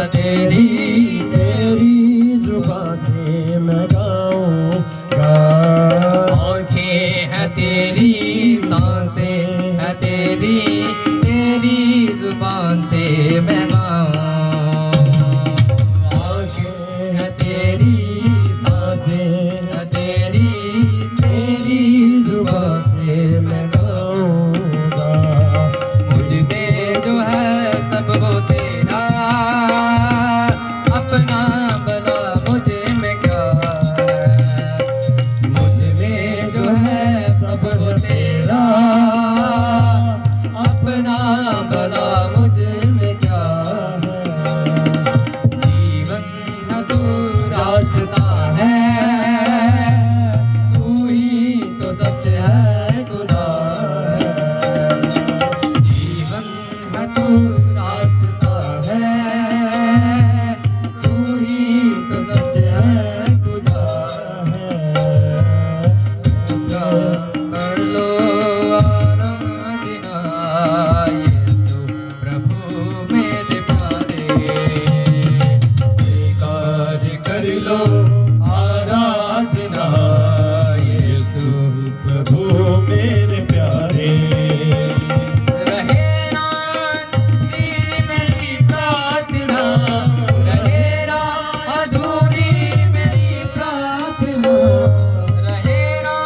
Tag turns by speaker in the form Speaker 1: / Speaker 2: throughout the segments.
Speaker 1: तेरी तेरी जुबान से मैं गाऊंगा। आँखें है तेरी, सांसें है तेरी, तेरी जुबान से मैं गाऊं। आँखें है तेरी, सांसें है तेरी, तेरी जुबान से मैं गाऊंगा। मुझ में जो है सब वो तेरा, अपना भला मुझे में क्या है। मुझ में जो है सब वो तेरा, अपना भला मुझ में क्या है। जीवन है तू, रास्ता है तू ही तो सच है, खुदा है। जीवन है तू, रास्ता है तू ही तो सच है, खुदा है। कर लो आराधना यीशु प्रभु मेरे प्यारे। स्वीकार कर लो आराधना यीशु प्रभु मेरे प्यारे। रहे ना मेरी प्रार्थना, रहे ना अधूरी मेरी प्रार्थना, रहे ना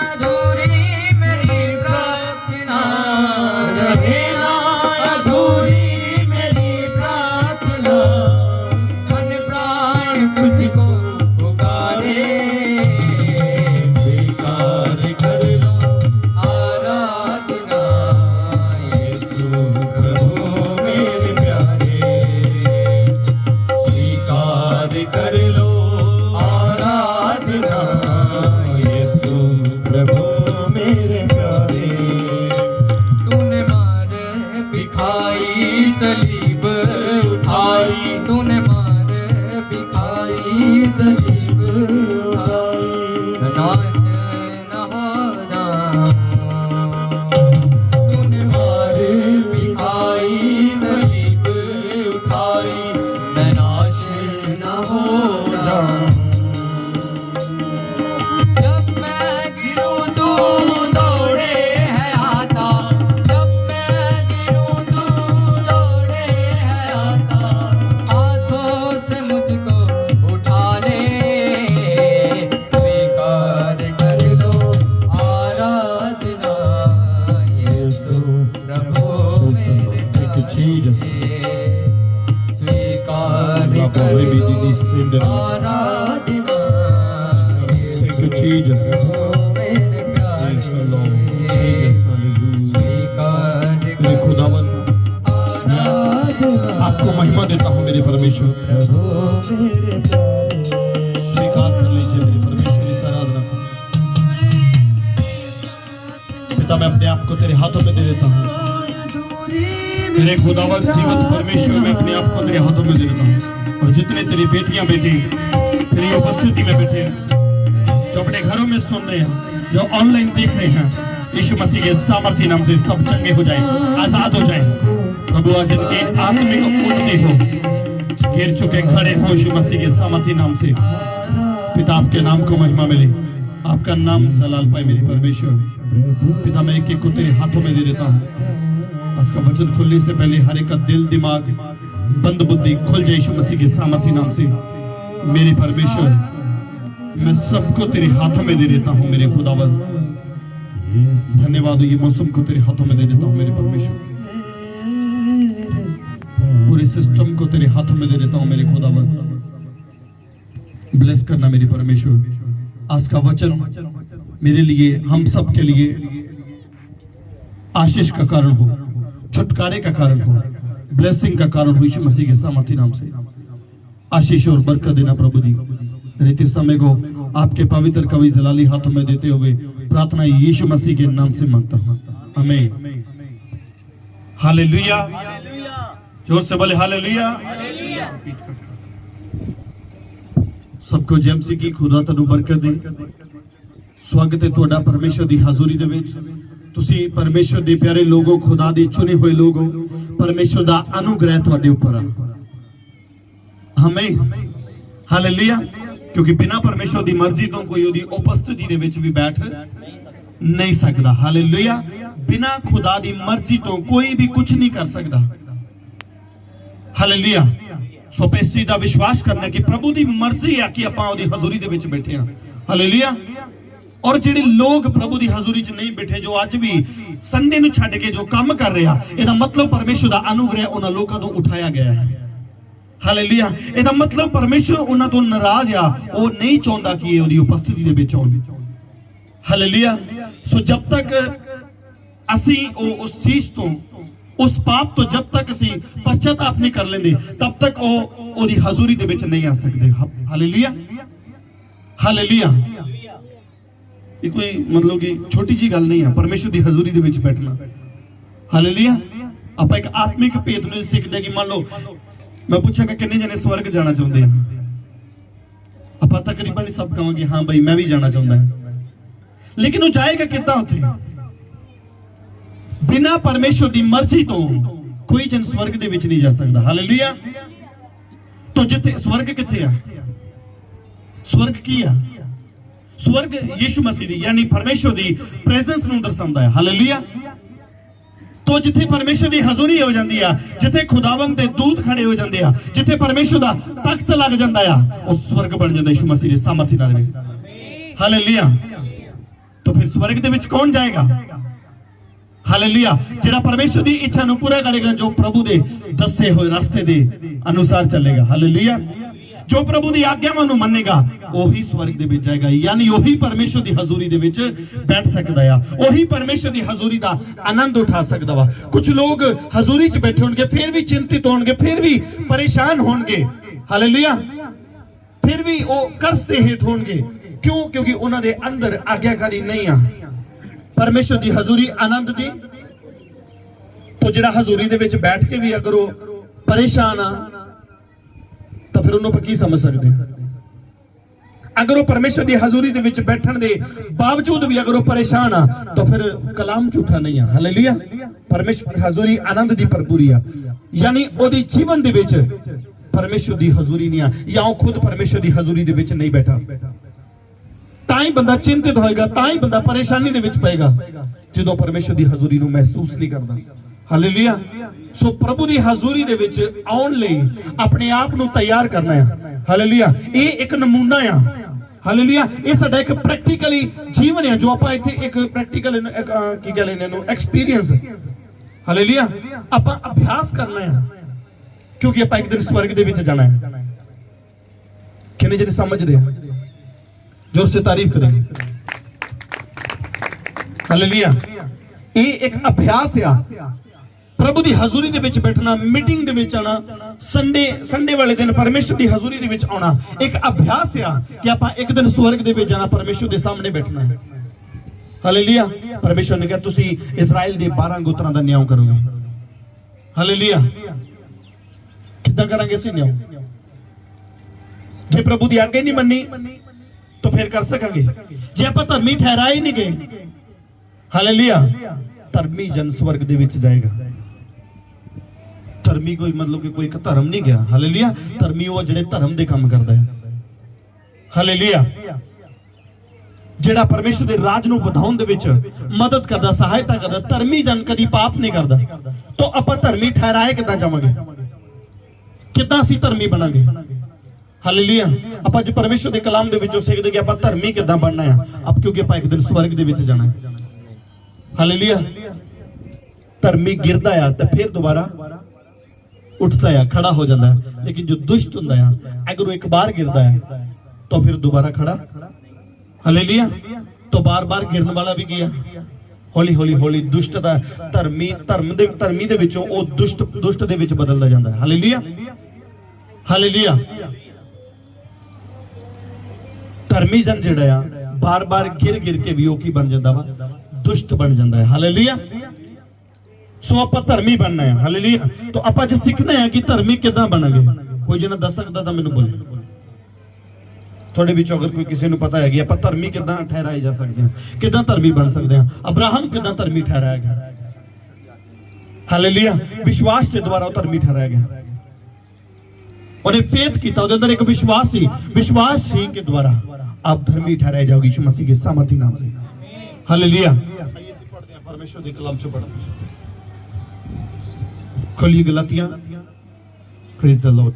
Speaker 1: अधूरी मेरी प्रार्थना, रहे ना अधूरी मेरी प्रार्थना। मन प्राण तुझको पुकारे। स्वीकार कर लो आराधना यीशु प्रभु मेरे प्यारे। स्वीकार कर लो आराधना यीशु प्रभु मेरे प्यारे। तूने मार बिखाई सलीब उठाई, तूने मार बिखाई सलीब उठाई, नाश न हो जाऊं। तूने मार बिखाई सलीब उठाई, मैं नाश न हो जाऊं। जब मैं गिरूं तू दौड़े है आता, जब मैं गिरूं तू दौड़े है आता। हाथों से मुझको उठा ले। स्वीकार कर लो आराधना यीशु प्रभु मेरे प्यारे। स्वीकार कर लो आराधना यीशु प्रभु मेरे प्यारे। स्वीकार
Speaker 2: मेरे खुदावन
Speaker 1: आराधना
Speaker 2: आपको महिमा देता हूँ मेरे परमेश्वर।
Speaker 1: प्रभु मेरे प्यारे।
Speaker 2: स्वीकार कर लीजिए मेरे परमेश्वर इस आराधना को। पिता मैं अपने आप को तेरे हाथों में दे देता हूँ। मेरे खुदावन जीवंत परमेश्वर मैं अपने आप को तेरे हाथों में दे देता हूँ। और जितने तेरी बेटियां बेटे तेरी उपस्थिति में बैठे हैं, जो अपने घरों में सुन रहे हैं, जो ऑनलाइन देख रहे हैं, यीशु मसीह के सामर्थ्य नाम से सब चंगे हो जाए, आजाद हो जाए। प्रभु आज इनके आत्मिक उन्नति हो, गिर चुके खड़े हो यीशु मसीह के सामर्थ्य नाम से। पिता आपके नाम को महिमा मिले, आपका नाम जलाल पाए मेरे परमेश्वर। पिता मैं एक एक को तेरे हाथों में दे देता हूँ। आज का वचन खुलने से पहले हर एक का दिल दिमाग बंद बुद्धि खुल जाए यीशु मसीह के सामर्थ्य नाम से। मेरे परमेश्वर मैं सबको तेरे हाथों में दे देता हूँ मेरे खुदावन। धन्यवाद। ये मौसम को तेरे हाथों में दे देता हूँ मेरे परमेश्वर। पूरे सिस्टम को तेरे हाथों में दे देता हूँ मेरे खुदावन। ब्लेस करना मेरे परमेश्वर। आज का वचन मेरे लिए, हम सब के लिए आशीष का कारण हो, छुटकारे का कारण हो, ब्लेसिंग का कारण हो यीशु मसीह के सामर्थ्य नाम से। आशीष और बरकत देना प्रभु जी। रीति समय को आपके पवित्र कवि जलाली हाथों में देते हुए प्रार्थना यीशु मसीह के नाम से मांगता हूँ, आमीन। हालेलुया। जोर से बोले हालेलुया। सबको जेमसी की खुदा तनु बरकत दे। स्वागत है ਤੁਹਾਡਾ परमेश्वर ਦੀ ਹਾਜ਼ਰੀ ਦੇ ਵਿੱਚ। ਤੁਸੀਂ परमेश्वर ਦੇ ਪਿਆਰੇ ਲੋਗੋ, खुदा ਦੇ चुने हुए लोगो, परमेश्वर ਦਾ अनुग्रह ਤੁਹਾਡੇ ਉੱਪਰ ਆ। हमें हालेलुया क्योंकि बिना परमेश्वर की मर्जी तो कोई ਉਹਦੀ ਉਪਸਥਿਤੀ ਦੇ ਵਿੱਚ ਵੀ बैठ नहीं सकता हालेलुया बिना खुदा की मर्जी तो कोई भी कुछ नहीं कर सकता हालेलुया सो इस चीज का विश्वास करना कि प्रभु की मर्जी है कि ਆਪਾਂ ਉਹਦੀ ਹਜ਼ੂਰੀ ਦੇ ਵਿੱਚ बैठे हैं हालेलुया और ਜਿਹੜੇ लोग प्रभु की हजूरी च नहीं बैठे जो अज भी संडे ਨੂੰ ਛੱਡ ਕੇ जो काम कर रहा ਇਹਦਾ मतलब परमेश्वर का अनुग्रह ਉਹਨਾਂ ਲੋਕਾਂ ਤੋਂ उठाया गया है हालेलुया ਇਹਦਾ मतलब परमेश्वर ਉਹਨਾਂ ਤੋਂ नाराज आ ਉਹ नहीं ਚਾਹੁੰਦਾ कि ਇਹ ਉਹਦੀ ਉਪਸਥਿਤੀ ਦੇ ਵਿੱਚ ਆਉਣ हालेलुया सो जब तक ਅਸੀਂ उस चीज तो उस पाप तो जब तक ਅਸੀਂ पश्चाताप नहीं कर लेंगे तब तक ਉਹਦੀ ਹਜ਼ੂਰੀ ਦੇ ਵਿੱਚ नहीं आ सकते हालेलुया हालेलुया ये कोई मतलब कि छोटी जी गल नहीं है परमेश्वर की हजूरी दे विच बैठना हालेलुया आप एक आत्मिक भेद नूं सीखदे कि मान लो मैं पूछांगा किन्ने जने स्वर्ग जाना चाहते हैं आप तकरीबन सब कहांगे हाँ भाई मैं भी जाना चाहता हूं लेकिन वो जाएगा कितना उत्थे बिना परमेश्वर की मर्जी तो कोई जन स्वर्ग दे विच नहीं जा सकता हालेलुया तो जिथे स्वर्ग किथे आ स्वर्ग की आ स्वर्ग यीशु मसीह दी यानी परमेश्वर दी प्रेजेंस नूं दर्शांदा है हालेलुया तो जिथे परमेश्वर दी हजूरी हो जाती है जिथे खुदावंद दे दूत खड़े हो जाते हैं जिथे परमेश्वर दा तख्त लग जाता है वो स्वर्ग बन जाता है यीशु मसीह दी सामर्थ्य नाल हालेलुया तो फिर स्वर्ग दे विच कौन जाएगा हालेलुया जेड़ा परमेश्वर दी इच्छा नूं पूरा करेगा जो प्रभु दे दसे हुए रास्ते दे अनुसार चलेगा हालेलुया जो प्रभु की आज्ञावां नूं मन्नेगा वही स्वर्ग दे विच जाएगा यानी वही परमेश्वर की हजूरी दे विच बैठ सकदा है वही परमेश्वर की हजूरी दा आनंद उठा सकदा वा कुछ लोग हजूरी च बैठे होंगे फिर भी चिंतित होंगे फिर भी परेशान होंगे हालेलुया फिर भी वो कर्ज दे हेठ होंगे क्यों क्योंकि उन्हां दे अंदर आज्ञाकारी नहीं आ परमेश्वर की हजूरी आनंद दी तो जिहड़ा हजूरी दे विच बैठ के भी अगर वो परेशान आ तो फिर उन्होंने की समझ सकते हैं अगर वो परमेश्वर की हजूरी दे विच बैठण दे बावजूद भी अगर वो परेशान आ तो फिर कलाम झूठा नहीं है हालेलुया परमेश्वर की हजूरी आनंद दी भरपूरी आ यानी ओदी जीवन दे विच परमेश्वर की हजूरी नहीं आ या वो खुद परमेश्वर की हजूरी दे विच नहीं बैठा ताई बंदा चिंतित होएगा ताई बंदा परेशानी दे विच पेगा जो परमेश्वर की हजूरी नूं महसूस नहीं करता हालेलुया सो प्रभु की हजूरी दे विच आउण लई अपने आप नूं तैयार करना है हालेलुया ये एक नमूना है हालेलुया ये साडा एक प्रैक्टिकली जीवन है जो आपां इत्थे एक प्रैक्टिकल की कहले इन्हां एक्सपीरियंस हालेलुया आपां अभ्यास करना है क्योंकि आपां एक दिन स्वर्ग दे विच जाना है किन्ने जिहड़े समझदे हैं जोर से तारीफ करेंगे हालेलुया ये एक अभ्यास है प्रभु की हजूरी दे विच बैठना मीटिंग दे विच आना संडे वाले दिन परमेश्वर की हजूरी दे विच आना एक अभ्यास है कि आपां एक दिन स्वर्ग दे विच जाना परमेश्वर के सामने बैठना है हालेलुया परमेश्वर ने कहा तुसी इजराइल दे 12 गोत्रां दा न्याय करोगे हालेलुया किद्दां करांगे असीं न्याय जे प्रभु की आज्ञा नहीं मन्नी तो फिर कर सकांगे जे आपां धर्मी ठहराए नहीं गए हालेलुया धर्मी जन स्वर्ग दे विच जाएगा धर्मी कोई मतलब कि कोई एक धर्म नहीं गया हालेलुया धर्मी वो जिहड़े धर्म दे काम करदा है हालेलुया जिहड़ा परमेश्वर दे राज नूं वधाउण दे विच मदद करदा सहायता करदा धर्मी जन कदी पाप नहीं करदा तो आपां धर्मी ठहराए किदां जावांगे किदां असीं धर्मी बनांगे हालेलुया आपां जे परमेश्वर दे कलाम दे विचों सिੱਖਦੇ कि आपां धर्मी किदां बनना है अब क्योंकि आपां एक दिन स्वर्ग दे विच जाना है हालेलुया धर्मी गिरदा है तो फिर दोबारा उठता है खड़ा हो जाता है लेकिन जो दुष्ट होता है अगर वो एक बार गिरता है तो फिर दोबारा खड़ा हालेलुया तो बार बार गिरने वाला भी गया हौली हौली हौली दुष्टता धर्मी दे विचों वो दुष्ट दे विच बदलदा जांदा है हालेलुया हालेलुया धर्मी जन जिहड़ा आ बार बार गिर के भी वो की बन जाता वा दुष्ट बन जाता है हालेलुया सो आपां धर्मी बनना है हालेलुया तो आपां जे सीखना है कि धर्मी किदां बनांगे कोई जना दस सकदा तां मैनूं बोले थोड़े विचों अगर कोई किसी नूं पता है कि आपां धर्मी किदां ठहराए जा सकदे हैं किदां धर्मी बन सकदे हैं अब्राहम किदां धर्मी ठहराया गया हालेलुया विश्वास के द्वारा धर्मी ठहराया गया उन्हें फेथ किया, उहदे अंदर एक विश्वास सी के द्वारा आप धर्मी ठहराए जाओगे यीशु मसीह के सामर्थी नाम से। हालेलुया। आइए से पढ़ते हैं परमेश्वर के कलाम चो पढ़ते हैं। खोलिए गलातियां, प्रेज द लॉर्ड,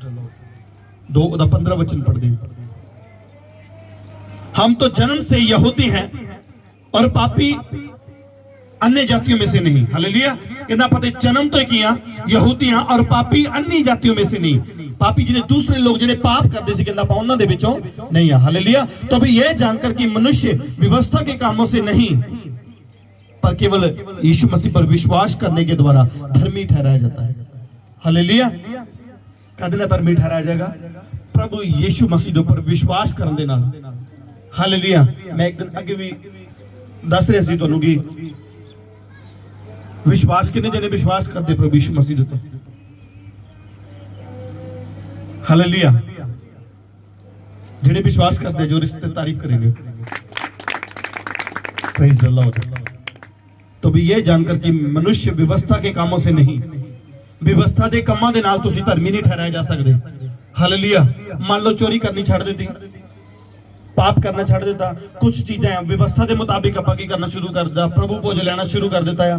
Speaker 2: 2:15 वचन पढ़ते हैं। हम तो जन्म से यहूदी हैं और पापी अन्य जातियों में से नहीं। हालेलुया। कहना पता जन्म तो किया यहूदी हैं और पापी अन्य जातियों में से नहीं। पापी जिन्हें दूसरे लोग जिन्हें पाप करते थे, कहना पा उन्हां दे विचों नहीं है। हालेलुया। तो अभी यह जानकर कि मनुष्य व्यवस्था के कामों से नहीं पर केवल यीशु मसीह पर विश्वास करने के द्वारा धर्मी ठहराया जाता है। हालेलुया। कदने धर्मी ठहराया जाएगा प्रभु यीशु मसीह पर विश्वास करने दे नाल। हालेलुया। मैं एक दिन अगे भी दस रहा सी तुहानू कि विश्वास कितने जने विश्वास करते प्रभु यीशु मसीह दे। हालेलुया। जेडे विश्वास करते जो रिश्ते तारीफ करेंगे। Praise the Lord. तो भी यह जानकर कि मनुष्य व्यवस्था के कामों से नहीं, व्यवस्था के कामों के नाल तुसी धर्मी नहीं ठहराए जा सकते। हालेलुया। मान लो चोरी करनी छड़ दी, पाप करना छड़ देता, कुछ चीजें व्यवस्था के मुताबिक आप करना शुरू कर दिया, प्रभु भोज लेना शुरू कर देता है,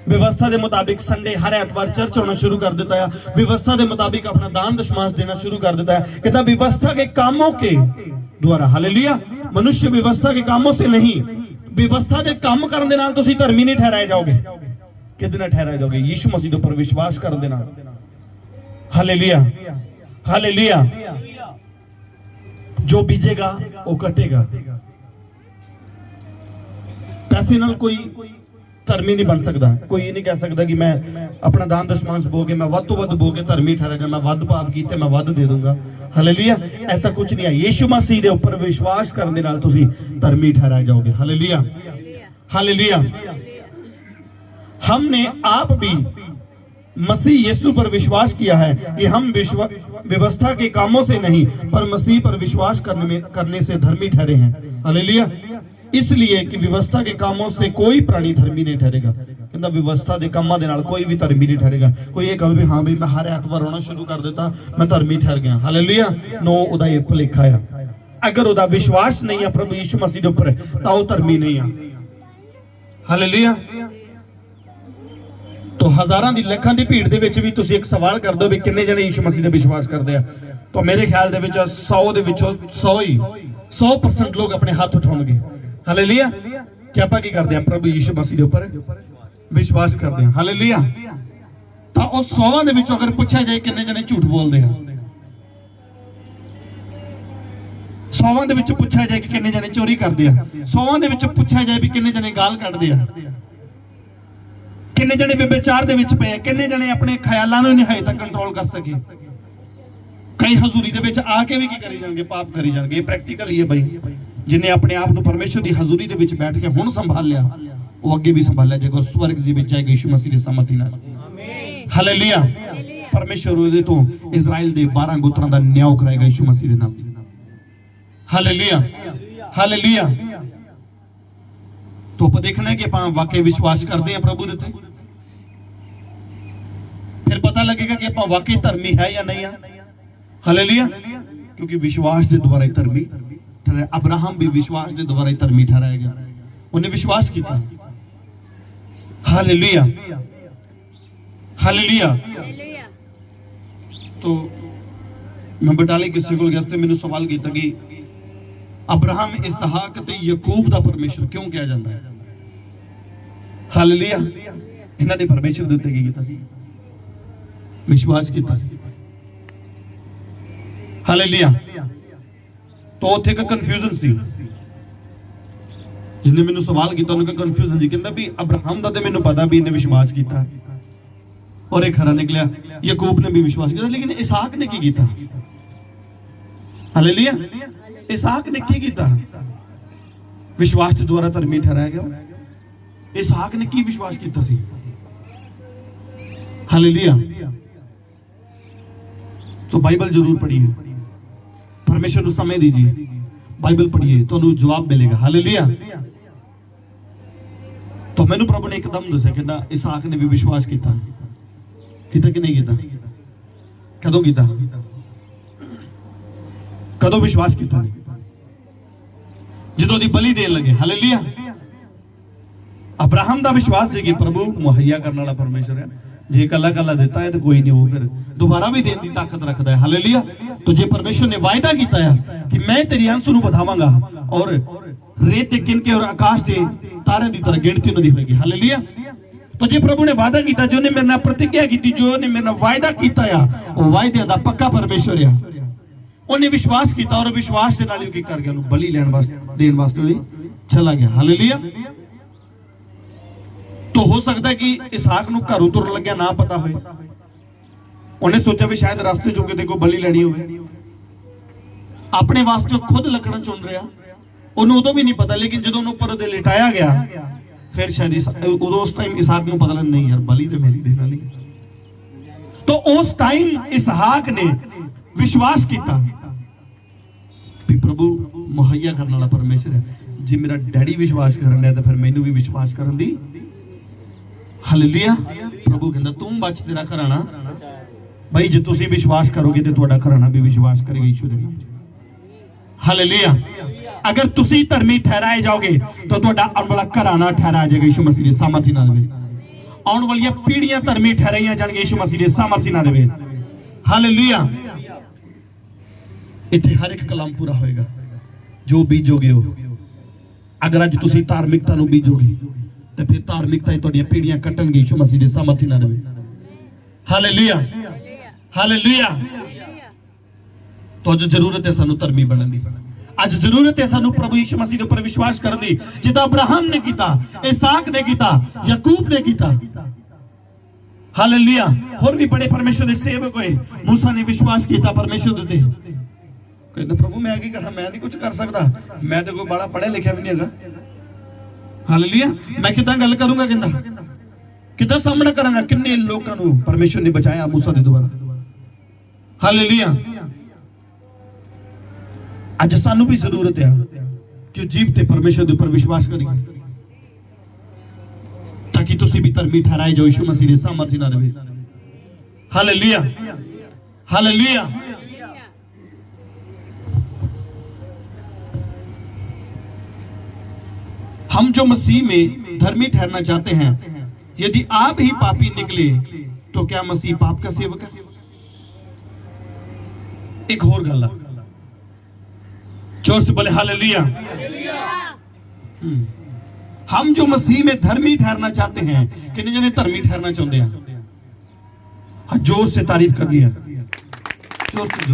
Speaker 2: व्यवस्था के मुताबिक संडे हर एतवार चर्च होना शुरू कर देता है, व्यवस्था के मुताबिक अपना दान दशमांश देना शुरू कर देता है। कहता व्यवस्था के कामों के द्वारा। हालेलुया। मनुष्य व्यवस्था के कामों से नहीं, व्यवस्था के काम करने नाल तुसी धर्मी नहीं ठहराए जाओगे। कितने ठहराए जाओगे? यीशु मसीह पर विश्वास करने नाल। हालेलुया। हालेलुया। जो बीजेगा वो कटेगा। पैसे नाल कोई धर्मी नहीं बन सकता। कोई ये नहीं कह सकता कि मैं अपना दान दशमांश बो के मैं वध तो वध बो के धर्मी ठहरा जा, मैं वध पाप कीते मैं वध दे दूंगा। हालेलुया। ऐसा कुछ नहीं है। यीशु मसीह के ऊपर विश्वास करने नाल तुसी धर्मी ठहराए जाओगे। हालेलुया। हालेलुया। हमने आप भी मसीह यीशु पर विश्वास किया है कि हम व्यवस्था के कामों से नहीं पर मसीह पर विश्वास करने से धर्मी ठहरे हैं। हालेलुया। इसलिए कि व्यवस्था के कामों से कोई प्राणी धर्मी नहीं ठहरेगा। कहता व्यवस्था के कामों के नाल कोई भी धर्मी नहीं ठहरेगा। कोई ये कहे भी हाँ भाई मैं हर एतवार होना शुरू कर देता मैं धर्मी ठहर गया। हालेलुया। नो उदा ये भुलेखा है। अगर उदा विश्वास नहीं है प्रभु यीशु मसीह के ऊपर तो वो धर्मी नहीं है। हालेलुया। तो हजारां दी लखां दी भीड़ दे विच भी तुसीं एक सवाल कर दो भी किन्ने जने यीशु मसीह दे विश्वास करदे आ, तो मेरे ख्याल दे विच 100 दे विचों 100 ही 100% लोग अपने हाथ उठाउणगे। हालेलुया। कि आपां की करदे आ प्रभु यीशु मसीह दे ऊपर विश्वास करदे आ। हालेलुया। तां उस 100 दे विचों अगर पुछया जाए किन्ने जने झूठ बोलदे आ, 100 दे विच पुछया जाए कि किन्ने जने चोरी करदे आ, 100 दे विच पुछया जाए भी किन्ने जने गाल कढदे आ, किन्ने जने व्यभिचार दे विच पे, किन्ने जने अपने ख्यालां नूं निहायत तक कंट्रोल कर सके। कई हजूरी दे विच आके भी की करी जाणगे, पाप करी जाणगे। ये प्रैक्टिकल ही है भाई। जिन्हें अपने आप को परमेश्वर की हजूरी दे विच बैठ के हुण संभाल लिया वो अगे भी संभालिया जाएगा स्वर्ग दे विच जाएगा यीशु मसीह दे सामर्थी नाल। हालेलुया। परमेश्वर उहदे तो इजराइल दे 12 गोत्रां दा न्याय कराएगा यीशु मसीह दे नाम। हालेलुया। हालेलुया। तो आप देखना है कि आप वाकई विश्वास करते हैं प्रभु देते, फिर पता लगेगा कि आप वाकई धर्मी है या नहीं है। हालेलुया। क्योंकि विश्वास के द्वारा ही धर्मी ठहराया। अब्राहम भी विश्वास के द्वारा ही धर्मी ठहराया गया। उन्हें विश्वास किया। हालेलुया। हालेलुया। तो मैं बटाले किसी को गया मैंने सवाल किया कि अब्राहम इसहाक ते याकूब दा परमेश्वर क्यों कहा जाता है? हालेलुया। इन्हां दे परमेश्वर दे उत्ते की कीता सी? विश्वास कीता सी। हालेलुया। तो उत्थे एक कन्फ्यूजन सी। जिन्हें मैंने सवाल किया उन्होंने कन्फ्यूजन जी, कहंदा भी अब्राहम दा ते मैनूं पता भी इन्हें विश्वास किया और एक खरा निकलिया, याकूब ने भी विश्वास किया, लेकिन इसहाक ने की कीता? हालेलुया। इसहाक ने की कीता? विश्वास के द्वारा धर्मी ठहराया गया। इसहाक ने की विश्वास किया सी? हालेलुया। तो बाइबल जरूर पढ़िए, परमेश्वर को समय दीजिए, बाइबल पढ़िए तो जवाब मिलेगा। हालेलुया। तो मैनू प्रभु ने एकदम दस्या, कहता इसहाक ने भी विश्वास किया कि नहीं किया? कदों किया? कदों विश्वास किया नहीं? जदों दी बलि देन लगे। हालेलुया। अब्राहम का विश्वास है कि प्रभु मुहैया करने वाला परमेश्वर है, जे कला कला देता है तो कोई नहीं, वो फिर दोबारा भी देने की ताकत रखता है। हालेलुया। तो जे परमेश्वर ने वायदा किया है कि मैं तेरी अंश नूं बढ़ावांगा और रेत ते किनके और आकाश के तारे की तरह गिनती नहीं होगी। हालेलुया। तो जे प्रभु ने वादा किया, जो ने मेरे नाल प्रतिज्ञा की, जो ने मेरे नाल वायदा किया है, वो वायदे का पक्का परमेश्वर है। उन्हें विश्वास किया और विश्वास के नाल की कर गया, बलि लेने वास्ते देने वास्ते चला गया। हालेलुया। तो हो सकता है कि इसहाक नूं घरों तुरन लग्या ना पता होए, उन्हें सोचा भी शायद रास्ते चो किते कोई बलि लेनी होवे, अपने वास्ते खुद लकड़ां चुन रहा, उन्होंने उदों भी नहीं पता, लेकिन जो उपर उहदे लिटाया गया फिर शायद उदों उस टाइम इसहाक नूं पता लगा, नहीं यार बलि तो मेरी देने वाली। तो उस टाइम इसहाक ने विश्वास किया कि प्रभु मुहैया करने वाला परमेश्वर है, जे मेरा डैडी विश्वास करन है तो फिर मैनू भी विश्वास करन दी। हालेलुया। प्रभु कहता तू बच तेरा घराना, भाई जे तुसी विश्वास करोगे तो तुहाडा घराना भी विश्वास करेगा यीशु दे नाम च। हालेलुया। अगर तुसी धर्मी ठहराए जाओगे तो तुहाडा आने वाला घराना ठहराया जाएगा यीशु मसीह दी सामर्थी नाल। आने वाली पीढ़ियां धर्मी ठहराइयां जाणगीਆਂ यीशु मसीह दी सामर्थी नाल। हालेलुया। इत्थे हर एक कलाम पूरा होएगा जो बीजोगे हो। अगर अज तुसी धार्मिकता नूं बीजोगे तो फिर धार्मिकता ही तुहाडीआं पीढ़ियां कट्टणगे यीशु मसीह दी सामर्थी नाल। हालेलुया। हालेलुया। तो अज जरूरत है सानू धर्मी बनने दी, अज जरूरत है सानू प्रभु यीशु मसीह के ऊपर विश्वास करने दी, जिदा अब्राहम ने किया, इसहाक ने किया, याकूब ने किया। हालेलुया। होर भी बड़े परमेश्वर के सेवक हुए, मूसा ने विश्वास किया परमेश्वर दे। कहते प्रभु मैं की करा, मैं नहीं कुछ कर सकता, मैं तो कोई बड़ा पढ़िया लिखा भी नहीं है। हालेलुया। मैं कितना गल करूंगा, कहता कितना सामना करांगा, किन्ने लोगों को परमेश्वर ने बचाया मूसा दे द्वारा। हालेलुया। अज सानू भी जरूरत है कि जीवते परमेश्वर के ऊपर विश्वास करिए, ताकि तुसी भी धर्मी ठहराए जाओ यीशु मसीह की सामर्थी नाल। हालेलुया। हालेलुया। हम जो मसीह में धर्मी ठहरना चाहते हैं, यदि आप ही पापी निकले तो क्या मसीह पाप का सेवक है? एक और गल, जोर से बोले हालेलुया। हम जो मसीह में धर्मी ठहरना चाहते हैं, कितने जने धर्मी ठहरना चाहते हैं? हाँ, जोर से तारीफ कर दिया, जोर से।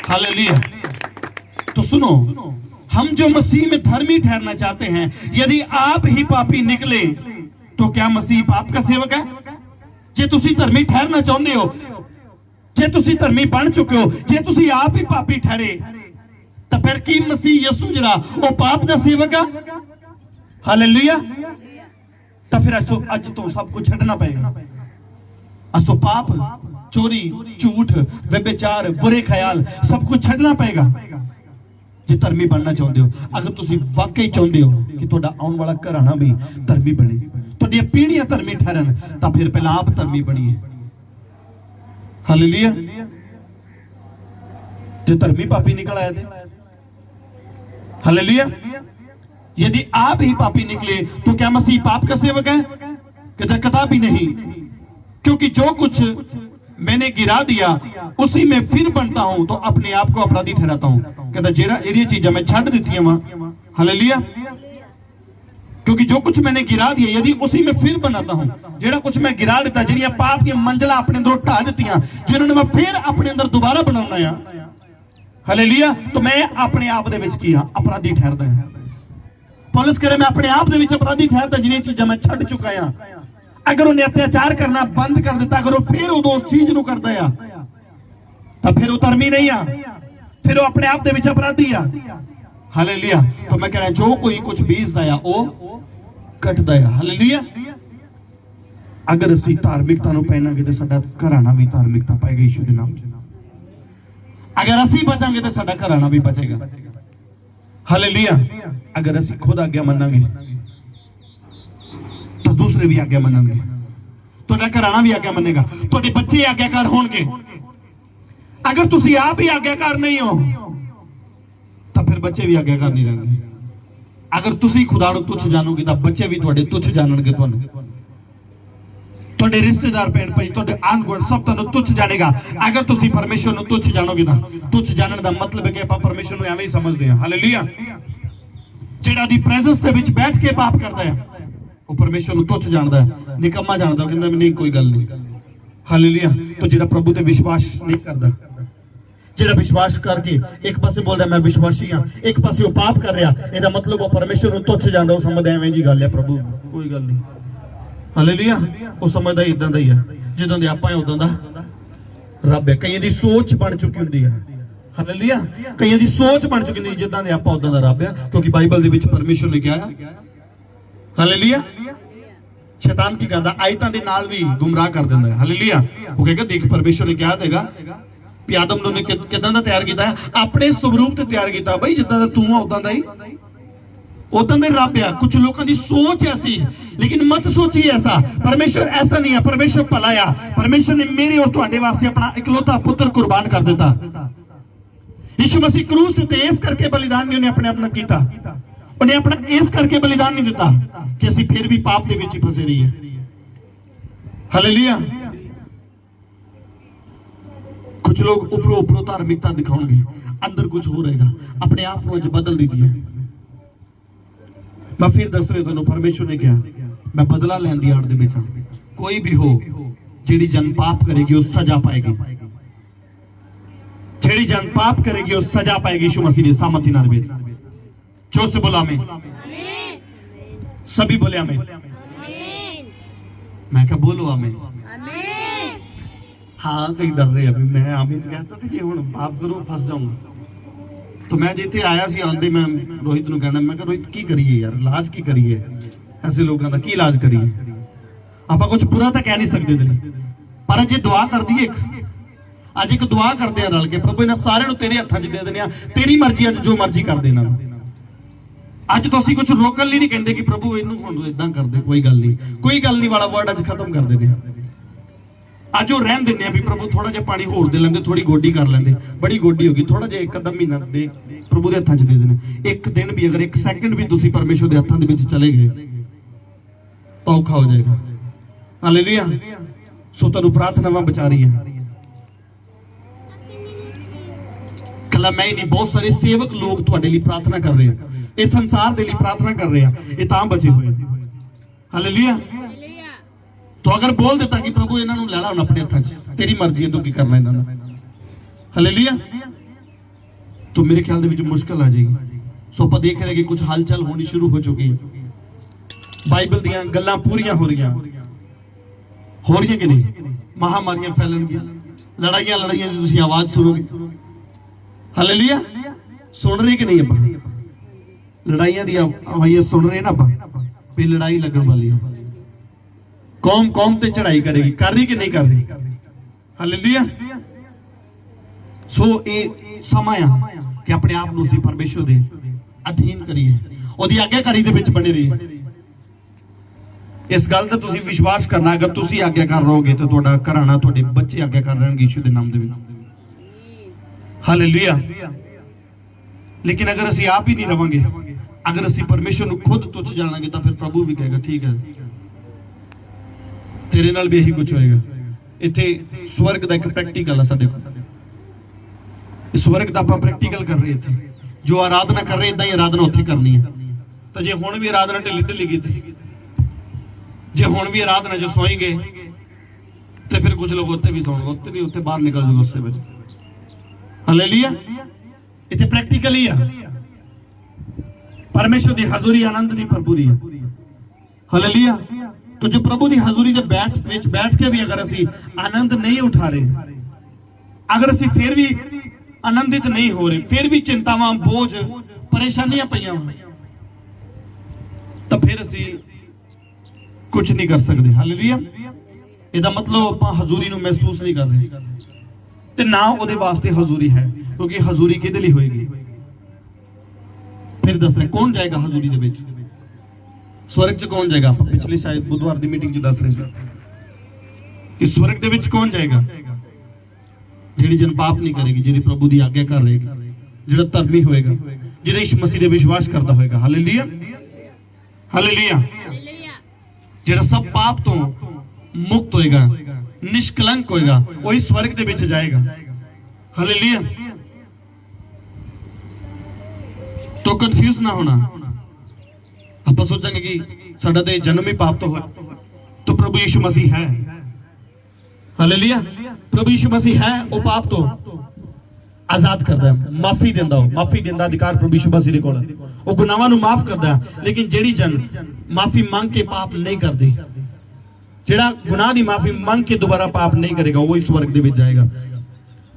Speaker 2: हालेलुया। तो सुनो, हम जो मसीह में धर्मी ठहरना चाहते हैं, यदि आप ही पापी निकले तो क्या मसीह पाप का सेवक है? जे तुसी धर्मी ठहरना चाहते हो, जे तुसी धर्मी बन चुके हो, जे तुसी आप ही पापी ठहरे, तो फिर की मसीह यसू जिहड़ा वो पाप का सेवक है? हालेलुया। तो फिर अज तो सब कुछ छड्डना पेगा। अज तो पाप, चोरी, झूठ, व्यभिचार, बुरे ख्याल सब कुछ छड्डना पेगा जे धर्मी बनना चाहते हो। अगर तुसी वाकई चाहते हो कि तुहाडा आने वाला घराना भी धर्मी बने, तुहाडीआं पीढ़ियां धर्मी ठहरन, तो फिर पहला आप धर्मी बनिए। हालेलुया। जो धर्मी पापी निकल आए थे, हालेलुया। यदि आप ही पापी निकले तो क्या मसीह पाप का सेवक है? कहता कदापि नहीं, क्योंकि जो कुछ मैंने गिरा दिया उसी में फिर बनता हूं तो अपने आप को अपराधी ठहराता हूं। कहता जेड़ा ये चीजें मैं छड़ दी वा, हालेलुया, क्योंकि जो कुछ मैंने गिरा दिया यदि उसी में फिर बनाता हूं, जेड़ा कुछ मैं गिरा दिता, जिहड़ियां पाप दी मंजिलां अपने अंदरों ढा दित्तियां, जिन्होंने मैं फिर अपने अंदर दोबारा बनाउणा है, हालेलुया, तो मैं अपने आप दे विच की हां, अपराधी ठहरदा हां। पौलुस कह रहा मैं अपने आप दे विच अपराधी ठहरदा, जिन्हें चीज़ां मैं छड़ चुका हां। अगर उन्हें अत्याचार करना बंद कर दिता, अगर वो फिर उदों उस चीज नूं करदा आ, तो फिर वो धर्मी नहीं आ, फिर वो अपने आप दे विच अपराधी आ। हालेलुया। तो मैं कह रहा जो कोई कुछ बीजदा आ वो कटदा आ। हालेलुया। अगर असीं धार्मिकता नूं पहनांगे तो साडा घराना भी धार्मिकता पाएगा यीशु दे नाम च। अगर असीं बचांगे तो साडा घराना भी बचेगा। हालेलुया। अगर असीं खुद आज्ञा मनांगे तो दूसरे भी आज्ञा मनणगे, तुहाडा घराना भी आज्ञा मनेगा, तुहाडे बच्चे आज्ञाकार होणगे। अगर तुसी आप ही आज्ञाकार नहीं हो तो फिर बच्चे भी आज्ञाकार नहीं रहेंगे। अगर तुसी खुदा नूं तुच्छ जानोगे तो बच्चे भी तुहाडे तुच्छ जानणगे। तुहाडे रिश्तेदार भैन भाई तुहाडे आंढ गुआंढ सब तुहानूं तुच्छ जानेगा। अगर तुसी परमेश्वर नूं तुच्छ जानोगे ना, तुच्छ जानण दा मतलब है कि आपां परमेश्वर नूं एवें ही समझदे हां। हालेलुया। जेड़ा दी प्रेजेंस दे विच बैठ के पाप करदा है वो परमेश्वर नूं तुच्छ जानदा है, निकम्मा जानदा, कहंदा नहीं कोई गल नहीं। हालेलुया। तो जेड़ा प्रभु ते विश्वास नहीं करदा, जेड़ा विश्वास करके एक पासे बोल रहा मैं विश्वासी हां, एक पासे वो पाप कर रहा, ਇਹਦਾ मतलब वो परमेश्वर ਨੂੰ तुच्छ जानदा, ਉਹ ਸਮਝਦਾ ਐਵੇਂ ਜੀ ਗੱਲ ਹੈ प्रभु कोई गल नहीं। हालेलुया। ਉਹ ਸਮਝਦਾ ਇਦਾਂ ਦਾ ਹੀ ਹੈ ਜਿੱਦਾਂ ਦੇ ਆਪਾਂ ਉਦਾਂ ਦਾ ਰੱਬ ਹੈ। ਕਈਆਂ ਦੀ ਸੋਚ ਬਣ ਚੁੱਕੀ ਹੁੰਦੀ ਹੈ। ਹਾਲੇਲੂਇਆ। ਕਈਆਂ ਦੀ ਸੋਚ ਬਣ ਚੁੱਕੀ ਹੁੰਦੀ ਜਿੱਦਾਂ ਦੇ ਆਪਾਂ ਉਦਾਂ ਦਾ ਰੱਬ ਹੈ, ਕਿਉਂਕਿ ਬਾਈਬਲ ਦੇ ਵਿੱਚ ਪਰਮੇਸ਼ਰ ਨੇ ਕਿਹਾ। ਹਾਲੇਲੂਇਆ। शैतान की करता आयतां दे नाल भी गुमराह कर दिंदा है। हालेलुया। वो कहेगा देख परमेश्वर ने क्या देगा कि आदम ने किदां दा तैयार कीता है, अपने स्वरूप ते तैयार कीता। भाई जिद्दां दा तू आ उदां दा ही उदां दे रब आ। कुछ लोगों की सोच ऐसी, लेकिन मत सोचिए ऐसा। परमेश्वर ऐसा नहीं है, परमेश्वर भला आ। परमेश्वर ने मेरे और तुहाडे वास्ते अपना इकलौता पुत्र कुर्बान कर दिता। यीशु मसीह क्रूस ते इस करके बलिदान नहीं उन्हें अपने अपना कीता, उन्हें अपना इस करके बलिदान नहीं दिता कि असीं फिर भी पाप दे विच ही फसे रही है। हालेलुया। कुछ लोग ऊपरों ऊपरों धार्मिकता दिखाओगे, अंदर कुछ हो रहेगा। अपने आप को अज बदल दीजिए। मैं फिर दस रहा तुहानूं परमेश्वर ने कहा मैं बदला लैण दी आड़ दे विच हां। कोई भी हो जिहड़ी जन पाप करेगी वो सजा पाएगी। जिहड़ी जन पाप करेगी वो सजा पाएगी। यीशु मसीह ने सामर्थ्य नाल बेट जोर से बोला आमीन। सभी बोले आमीन। मैं क्या बोलो आमीन। हाँ कई डर रहे अभी मैं आमीन कहता था जी हुण पाप करो फस जाऊंगा। तो मैं जिथे आया सी आंदे मैं रोहित नूं कहना मैं रोहित की करिए यार, इलाज की करिए ऐसे लोगों का की इलाज करिए। आपां कुछ बुरा तो कह नहीं सकते दिल, पर जे दुआ कर दी अज एक दुआ करते हैं रल के प्रभु इन्हां सारिआं नूं तेरे हत्थां 'च दे देने, तेरी मर्जी अज जो मर्जी कर देना। अज तो असीं कुछ रोकण लई नहीं कहंदे कि प्रभु इहनूं हुण इदां कर दे, कोई गल नहीं वाला वर्ड अज खत्म कर देने। अज वो रहन दिंदे आ भी प्रभु थोड़ा जिहा पानी होर दे लैंदे, थोड़ी गोडी कर लैंदे, बड़ी गोडी होगी, थोड़ा जिहा एक अद्धा महीना दे प्रभु दे हत्थां 'च दे देने। एक दिन भी अगर एक सैकंड भी तुसीं परमेश्वर दे हत्थां दे विच चले गए तो औखा हो जाएगा। हालेलुया। सो तुहानूं प्रार्थनावां बचा रही है। कला मैं ही नहीं, बहुत सारे सेवक लोग तुहाडे लई प्रार्थना कर रहे हैं, इस संसार दे लई प्रार्थना कर रहे हैं, ये तां बचे हुए। हालेलुया। तो अगर बोल देता कि प्रभु इन्हां नूं लै ला हुण अपने हत्थां 'च, तेरी मर्जी है तू की करना इन्हां नूं। हालेलुया। तो मेरे ख्याल दे विच मुश्किल आ जाएगी। सो आपां देख रहे कि कुछ हलचल होनी शुरू हो चुकी है। बाइबल दीयां गल्लां पूरीआं हो रहीआं कि नहीं। महामारियां फैलणगीआं, लड़ाइयां दी तुसीं आवाज सुनोगे। हालेलुया। सुन रहे कि नहीं आपां लड़ाइयां दी आवाज़ सुन रहे ना आपां भी लड़ाई लगन वाली है। कौम कौम ते चढ़ाई करेगी, कर रही कि नहीं कर रही। हालेलुया। सो ये समा आ कि अपने आप नूं असीं परमेश्वर दे अधीन करिए, ओहदी आग्याकारी दे विच बने रहिए। इस गल दा तुसीं विश्वास करना, अगर तुसीं आग्याकार रहोगे तो तुहाडा घराना तुहाडे बच्चे आग्याकार रहणगे यीशु दे नाम दे विच। हालेलुया। लेकिन अगर असीं आप ही नहीं रवांगे, अगर असीं परमेश्वर नूं खुद तुच्छ जाणांगे तो फिर प्रभु भी कहेगा ठीक है तेरे नाल भी यही कुछ होएगा। इत्थे स्वर्ग दा एक प्रैक्टिकल है साडे कोल, इस स्वर्ग दा आपां प्रैक्टिकल कर रहे थे। जो आराधना कर रहे इदां ही आराधना उत्थे करनी है। तो जे हुण भी आराधना ढिली ढिली कीती, जे हुण भी आराधना जो सोई गए तो फिर कुछ लोग उत्थे भी सौणगे, उत्थे भी उत्थे बाहर निकल जाओगे उससे वेले। हालेलुया। इत्थे प्रैक्टिकल ही है। परमेश्वर दी हजूरी आनंद दी भरपूरी है। हालेलुया। तो जो प्रभु दी हजूरी दे बैठ के भी अगर असी आनंद नहीं उठा रहे, अगर असी फिर भी आनंदित नहीं हो रहे, फिर भी चिंतावां बोझ परेशानियां पईयां, तो फिर असी कुछ नहीं कर सकते। हालेलुया। इसदा मतलब आपां हजूरी नूं महसूस नहीं कर रहे ते ना उहदे वास्ते हजूरी है, क्योंकि हजूरी किहदे लई होएगी। फिर दस रहे कौन जाएगा हजूरी दे विच, स्वर्ग च कौन जाएगा। आप पिछले शायद बुधवार की मीटिंग च दस रहे थे कि स्वर्ग दे विच कौन जाएगा। ਜਿਹੜੀ ਜਨ ਪਾਪ ਨਹੀਂ ਕਰੇਗੀ, ਜਿਹੜੀ ਪ੍ਰਭੂ ਦੀ ਆਗਿਆ ਕਰ ਰਹੇਗੀ, ਜਿਹੜਾ ਧਰਮੀ ਹੋਏਗਾ, ਜਿਹੜਾ ਯਿਸੂ ਮਸੀਹ ਦੇ ਵਿਸ਼ਵਾਸ ਕਰਦਾ ਹੋਏਗਾ। Hallelujah, hallelujah. ਜਿਹੜਾ ਸਭ ਪਾਪ ਤੋਂ ਮੁਕਤ ਹੋਏਗਾ, ਨਿਸ਼ਕਲੰਕ ਹੋਏਗਾ, ਉਹ ਇਸ ਸਵਰਗ ਦੇ ਵਿੱਚ ਜਾਏਗਾ। ਹਾਲੇਲੂਇਆ। तो कंफ्यूज ना होना। आप सोचेंगे कि साडा ते जन्म ही पाप तो है, तो प्रभु यीशु मसीह है। हालेलुया। प्रभु यीशु मसीह है, वो पाप तो आजाद करदा है, माफी देंदा, माफी देंदा अधिकार प्रभु यीशु मसीह दे कोल है। वो गुनाहां नूं माफ करदा है। लेकिन जेड़ी जन माफी मांग के पाप नहीं करदी, जेड़ा गुनाह दी माफी मांग के दोबारा पाप नहीं करेगा, वो इस स्वर्ग दे विच जाएगा।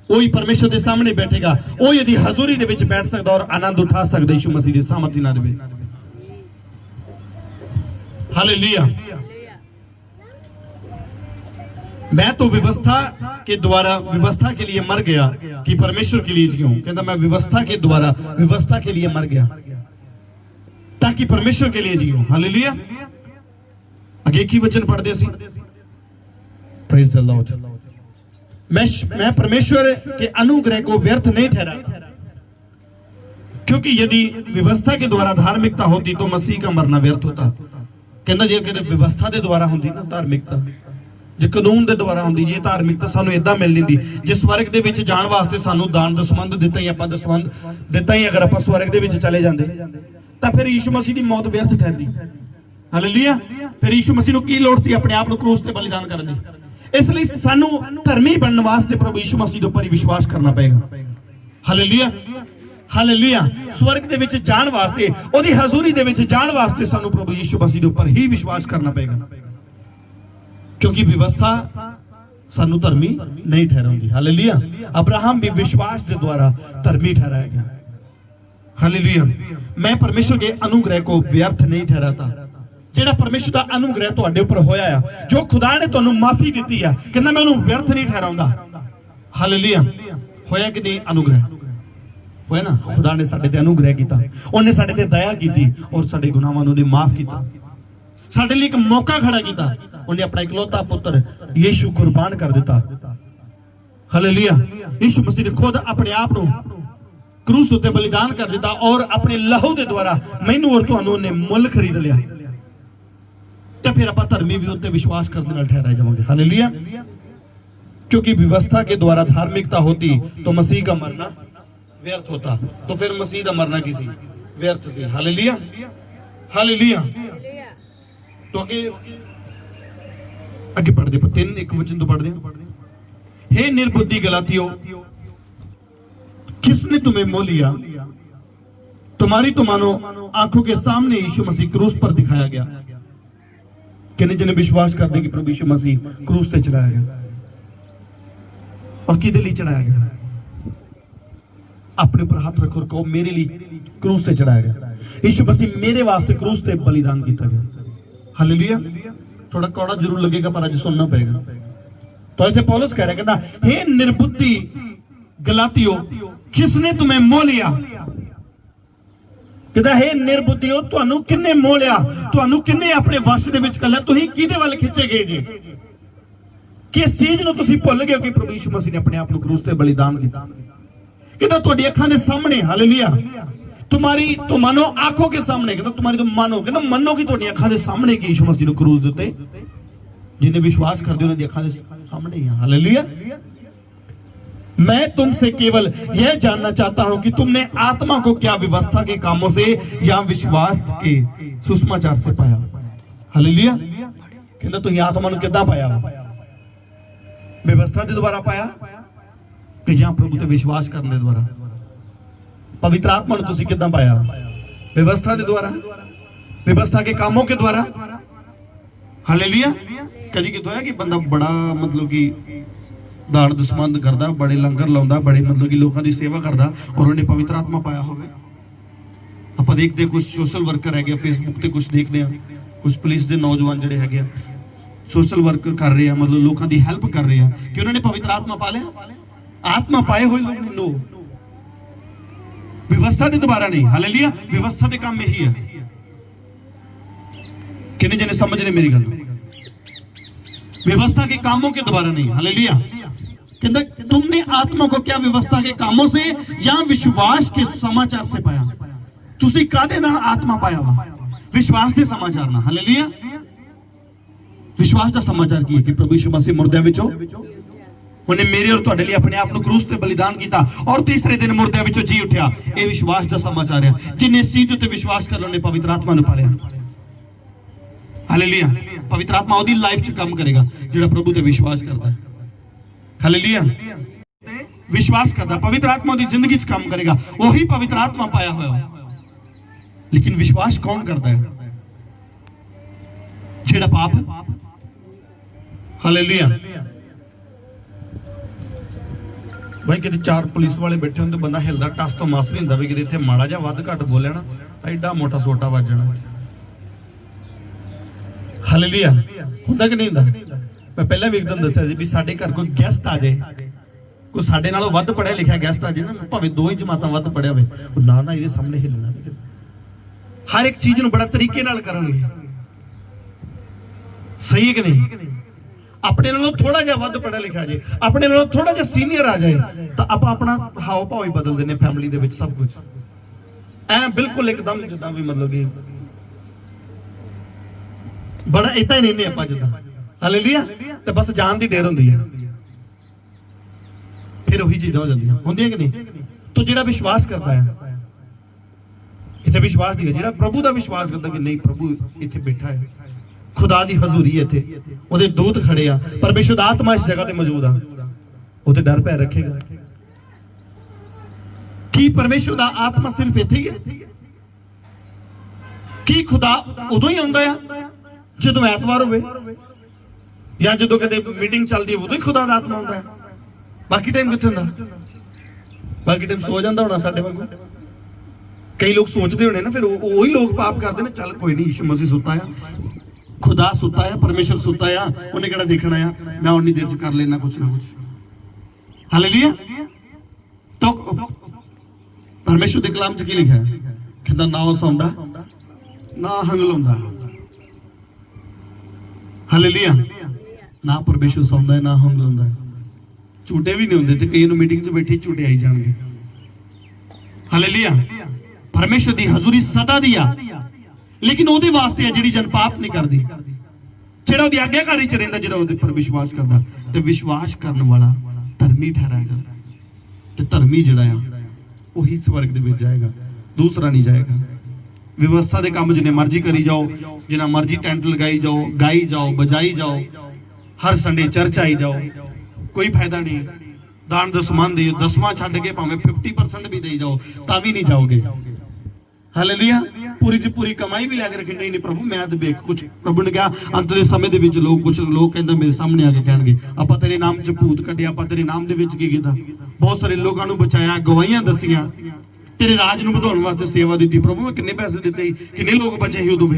Speaker 2: वही परमेश्वर के सामने बैठेगा, वो यदि हजूरी दे विच बैठ सकदा और आनंद उठा सकदा यीशु मसीह दी सामर्थ्य नाल। हालेलुया। मैं तो व्यवस्था के द्वारा व्यवस्था के लिए मर गया कि परमेश्वर के लिए जीऊं। कहता मैं व्यवस्था के द्वारा व्यवस्था के लिए मर गया ताकि परमेश्वर के लिए जीऊं। हालेलुया। आगे की वचन पढ़दे सी, प्रेज द लॉर्ड। मैं परमेश्वर के अनुग्रह को व्यर्थ नहीं ठहरा, क्योंकि यदि व्यवस्था के द्वारा धार्मिकता होती तो मसीह का मरना व्यर्थ होता। कहना जे कि व्यवस्था के द्वारा होती ना धार्मिकता, जे कानून के द्वारा होती, जे धार्मिकता सानू इदां मिल लैंदी, जे स्वर्ग दे विच जाण वास्ते सानू दान दसमंद दिता ही, आपां दसमंद दिता ही, अगर आपां स्वर्ग दे विच चले जांदे तां फिर यीशु मसीह दी मौत व्यर्थ ठहरदी। हालेलुया। फिर यीशु मसीह नूं की लोड़ सी अपने आप नूं क्रूस ते बलिदान करन दी? इसलिए सानू धर्मी बनने वास्ते प्रभु यीशु मसीह के ऊपर ही विश्वास करना पड़ेगा। Hallelujah, hallelujah. स्वर्ग दे विच जाण वास्ते, ओदी हजूरी दे विच जाण वास्ते सानू प्रभु यीशु मसीह के ऊपर ही विश्वास करना पड़ेगा, क्योंकि व्यवस्था सानू धर्मी नहीं ठहराउंदी। हालेलुया। अब्राहम भी विश्वास के द्वारा धर्मी ठहराया गया। हालेलुया। मैं परमेश्वर के अनुग्रह को व्यर्थ नहीं ठहराता। जेड़ा परमेश्वर का अनुग्रह तुहाडे उपर होया है, जो खुदा ने तुहानू माफी दी है, कहना मैं उन्हें व्यर्थ नहीं ठहराउंदा। हालेलुया। होया कि नहीं? अनुग्रह होया ना। खुदा ने साडे ते अनुग्रह कीता, उन्हें साडे ते दया कीती और साडे गुनाहां नूं माफ कीता, साडे लिए एक मौका खड़ा कीता। उन्हें अपना इकलौता पुत्र यीशु कुर्बान कर दिता। हालेलुया। यीशु मसीह ने खुद अपने आप नूं क्रूस उत्ते बलिदान कर दिता और अपने लहू के द्वारा मैनू और तुहानू ने मुल खरीद लिया। तो फिर आप धर्मी भी उत्ते विश्वास करने नाल ठहराए जावांगे। हालेलुया। क्योंकि व्यवस्था के द्वारा धार्मिकता होती तो मसीह का मरना व्यर्थ होता, तो फिर मसीह का मरना किसी व्यर्थ सी। Hallelujah, hallelujah. तो आगे पढ़ते 3 एक वचन तो पढ़ते। हे निर्बुद्धि गलातियों, किसने तुम्हें मोह लिया? तुम्हारी तो मानो आंखों के सामने यीशु मसीह क्रूस पर दिखाया गया। किन्ने जने विश्वास करते कि प्रभु यीशु मसीह क्रूस से चढ़ाया गया, और किदे लिए चढ़ाया गया? अपने ऊपर हाथ रखो और कहो मेरे लिए क्रूस से चढ़ाया गया। यीशु मसीह मेरे वास्ते क्रूस से बलिदान किया गया। हालेलुया। थोड़ा कौड़ा जरूर लगेगा पर आज सुनना पड़ेगा। तो इतने पौलुस कह रहा है, कहता हे निर्बुद्धि गलातियों, किसने तुम्हें मोह लिया? कहता हे निर्बुद्धियो, तुहानू किन्ने मोह लिया? तुहानू किन्ने अपने वश दे विच कर लिया? तुसीं किहदे वल खिंचे गए जी? किस चीज नूं तुसीं भुल गए हो कि प्रभु यीशु मसीह ने अपने आप नूं क्रूस ते बलिदान किया? कहता तुहाडी अखां दे सामने। हालेलुया। तुम्हारी तो मानो आंखों के सामने, कहता तुम्हारी तो मानो, कहता मनो कि तुहाडी अखां दे सामने कि यीशु मसीह नूं क्रूस दे उत्ते जिन्हें विश्वास करदे उन्हां दी अखां दे सामने ही। हालेलुया। मैं तुमसे केवल यह जानना चाहता हूं कि तुमने आत्मा को क्या व्यवस्था के कामों से या विश्वास के सुसमाचार से पाया? हालेलुया। कहंदा तुसीं आत्मा नूं किदां पाया? व्यवस्था के द्वारा पाया कि जां प्रभु ते विश्वास करने द्वारा? पवित्र आत्मा नूं तुसीं किदां पाया? व्यवस्था के द्वारा, व्यवस्था के कामों के द्वारा। हालेलुया। कदी कि होया कि बंदा बड़ा मतलब कि दान दसमंद करता, बड़े लंगर लाउंदा, बड़े मतलब कि लोगों की सेवा करता और उन्हें पवित्र आत्मा पाया होवे? आप देखते कुछ सोशल वर्कर है फेसबुक ते कुछ देखते हैं, कुछ पुलिस के नौजवान जिहड़े है सोशल वर्क कर रहे हैं, मतलब लोगों की हेल्प कर रहे हैं कि उन्होंने पवित्र आत्मा पा लिया? आत्मा पाए हुए लोग नो, व्यवस्था के दोबारा नहीं। हालेलुया। व्यवस्था के काम में ही है। किन्ने जने समझ रहे मेरी गल? व्यवस्था के कामों के द्वारा नहीं। हालेलुया। कहता तुमने आत्मा को क्या व्यवस्था के कामों से या विश्वास के समाचार से पाया? तुसी कादे नाल आत्मा पाया वा? विश्वास के समाचार ना। हालेलुया। विश्वास का समाचार की है कि प्रभु यीशु मसीह मुर्दियां विचों उन्हें मेरे और तुहाडे लिए अपने आप को क्रूस ते बलिदान किया और तीसरे दिन मुर्दियां विचों जी उठा। यह विश्वास का समाचार है। जिन्हें इस चीज उत्ते विश्वास कर उन्हें पवित्र आत्मा नूं पालिया। हालेलुया। पवित्र आत्मा ओदी लाइफ च काम करेगा जिहड़ा प्रभु ते विश्वास करता है। हालेलुया। विश्वास करता पवित्र आत्मा ओदी जिंदगी च काम करेगा। वही पवित्र आत्मा पाया होया। लेकिन विश्वास कौन करता है? जिहड़ा पाप है। हालेलुया। भाई कितने चार पुलिस वाले बैठे होंगे बंदा हिलदा टस तो मास नहीं होंदा भी कितने माड़ा जा वध घट बोले ना एडा मोटा सोटा वज जाना। हालेलुया। हुंदा कि नहीं हुंदा? मैं पहले भी एकदम दस्सिया सी भी साडे घर कोई गेस्ट आ जाए, कोई साडे नालों वध पढ़िया लिखिया गेस्ट आ जाए ना, भावें दो ही जमातां वध पढ़िया होवे, ना ना इहदे सामने हिलना नहीं। हर एक चीज नूं बड़ा तरीके नाल करनगे। सही है कि नहीं? अपने नालों थोड़ा जिहा वध पढ़िया लिखिया जाए, अपने नालों थोड़ा जिहा सीनियर आ जाए तो आप अपना हाव भाव ही बदल देने फैमिली दे विच सब कुछ ऐ बिल्कुल एकदम जिद्दां भी मतलब कि बड़ा इतना ही नहीं आप जिद्दां। हालेलुया। तो बस जान की देर होंदी है फिर वही चीज़ां हो जांदियां होंदियां कि नहीं? तो जिहड़ा विश्वास करता है इत्थे विश्वास नहीं है, जिहड़ा प्रभु का विश्वास करता कि नहीं प्रभु इत्थे बैठा है, खुदा की हजूरी है इत्थे, ओहदे दूत खड़े आ, परमेश्वर दा आत्मा इस जगह ते मौजूद आ, ओह ते डर पै रखेगा कि परमेश्वर दा आत्मा सिर्फ इत्थे ही है कि खुदा उदों ही आउंदा है जदों ऐतवार होवे या जदों कदे मीटिंग चलदी है उदों ही खुदा दा आत्मा आउंदा है। बाकी टाइम कित्थे हुंदा? बाकी टाइम सो जांदा होना साडे वांगू। कई लोग सोचते होने ना फिर वही लोग पाप करते हैं। चल कोई नहीं, यीशु मसीह सुता है, खुदा सुता है, परमेश्वर सुता है, उन्हें केड़ा देखना है, मैं उन्नी देर च कर लेना कुछ ना कुछ। हालेलुया। तो परमेश्वर के कलाम च की लिखा है? कहता ना वो सौंदा ना हंगलाउंदा। हालेलुया। ना परमेश्वर सौंदा है ना हंगलाउंदा है। झूठे भी नहीं होंगे तो कई मीटिंग च बैठे झूठे आई जाएंगे। हालेलुया। परमेश्वर की हजूरी सदा दी आ, लेकिन ओदे वास्ते है जिहड़ी जन पाप नहीं करदी, जिहड़ा ओदी आज्ञाकारी च रहिंदा, जिहड़ा ओदे पर विश्वास करदा ते विश्वास करने वाला धर्मी ठहराएगा ते धर्मी जिहड़ा आ वही स्वर्ग दे विच जाएगा, दूसरा नहीं जाएगा। व्यवस्था के काम जिन्हें मर्जी करी जाओ, जिन्ना मर्जी टेंट लगाई जाओ, गाई जाओ, बजाई जाओ, हर संडे चर्च आई जाओ, कोई फायदा नहीं। दान दसमान दे 10वां छड्ड के भावें 50% भी दे जाओ ता भी नहीं जाओगे। हालेलुया। पूरी जी पूरी कमाई भी लैके रखी नहीं प्रभु मैं तो देख कुछ। प्रभु ने कहा अंत के समय के लोग कुछ लोग कहते मेरे सामने आके कहेंगे आपां तेरे नाम च भूत कढ़िया, आपां तेरे नाम दे विच की कीता, बहुत सारे लोगों को बचाया, गवाहियां दसियां, तेरे राज नूं वधाउण वास्ते सेवा दी। प्रभु मैं किन्ने पैसे दिते, किन्ने लोग बचे ही उदों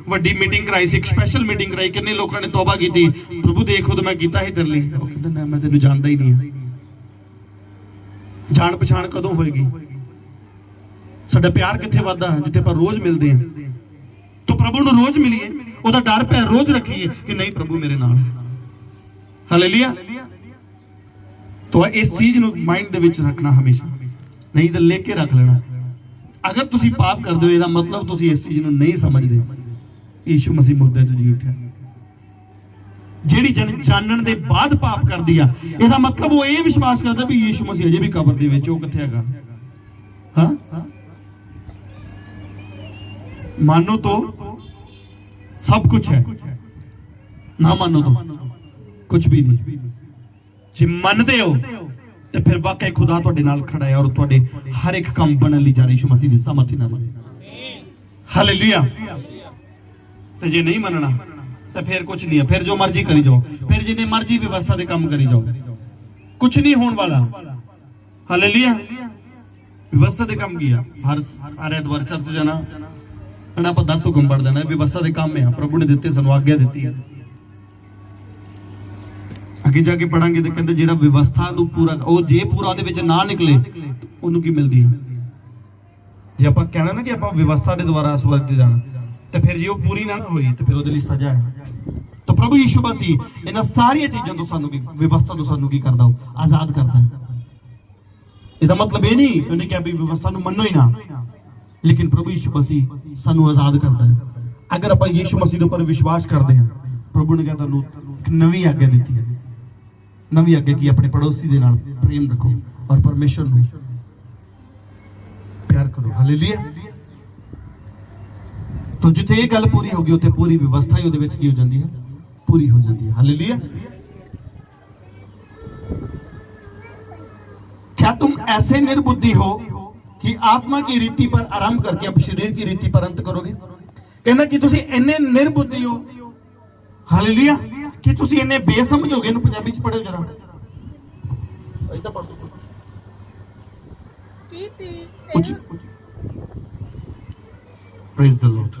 Speaker 2: वड्डी मीटिंग कराई सी, एक स्पैशल मीटिंग कराई, किन्ने लोगों ने तौबा की। प्रभु देख उदों मैं कीता ही तेरे लई। कहंदा मैं तैनूं जानदा ही नहीं। जान पछाण कदों होएगी? साडा प्यार कित्थे वधदा जिथे पर रोज मिलते हैं। तो प्रभु नूं रोज मिलीए, ओहदा डर पै रोज रखिए कि नहीं प्रभु मेरे नाल है। हालेलुया। तो इस चीज नूं माइंड दे विच रखना हमेशा, नहीं तो लेके रख लेना। अगर तुसी पाप करदे हो, इहदा मतलब तुसी इस चीज नूं नहीं समझदे। यीशु मसीह मुर्दे तो जी उठा, जेड़ी जानन दे बाद पाप कर दिया, इहदा मतलब वो ये विश्वास करदा भी यीशु मसीह अजे भी कबर दे विच, वो कित्थे हैगा। हां मानो तो सब कुछ है, ना मानो तो कुछ भी नहीं। जे मनदे हो तो फिर वाकई खुदा तुहाडे नाल खड़ा है और तुहाडे हर एक काम बनन लई जा रहा यीशु मसीह दी सामर्थ नाल। हालेलुया। ते जे नहीं मनना तो फिर कुछ नहीं है, फिर जो मर्जी करी जाओ, फिर जिन्हें मर्जी व्यवस्था के काम करी जाओ, कुछ नहीं होने वाला। हालेलुया। व्यवस्था के काम किया, हर ऐतवार चर्च जाना, आप 10 हुक्म पढ़ देना, व्यवस्था के काम है, प्रभु ने दिते, सानू आज्ञा दी है। अगे जाके पढ़ांगे तो कहते जिहड़ा व्यवस्था नूं पूरा ओ जे पूरा दे विच ना निकले उन्होंने की मिलती है। जे आप कहना ना कि आप व्यवस्था के द्वारा स्वर्ग च जाना, तो फिर जे वो पूरी ना हुई तो फिर उहदे लई सजा है। तो प्रभु यीशु मसीह इन्हां सारियां चीज़ां तो सानू की व्यवस्था तो सानू की करदा आजाद करदा है। ਇਹਦਾ मतलब ये नहीं ਉਹਨੇ ਕਿਹਾ ਵੀ व्यवस्था ਨੂੰ ਮੰਨੋ ਹੀ ਨਾ, लेकिन प्रभु यीशु मसीह सानू आजाद करता है। अगर आप यीशु मसीह के ऊपर विश्वास करते हैं, प्रभु ने कहा तुहानू एक नवी आज्ञा दी है, नवी आज्ञा की अपने पड़ोसी के नाल प्रेम रखो और परमेश्वर को प्यार करो। हालेलुया। तो जिथे ये गल पूरी होगी उत्थे पूरी व्यवस्था ही उहदे विच की हो जाती है, पूरी हो जाती है। हालेलुया। क्या तुम ऐसे निर्बुद्धि हो कि आत्मा की रीति पर आरंभ करके अब शरीर की रीति पर अंत करोगे? कहना कि तुसी इन्ने निर्बुद्धि हो, हालेलुया, कि तुसी इन्ने बेसमझ हो गए। इहनूं पंजाबी च पढ़ियो जरा, इधर पढ़ दो। Praise the Lord.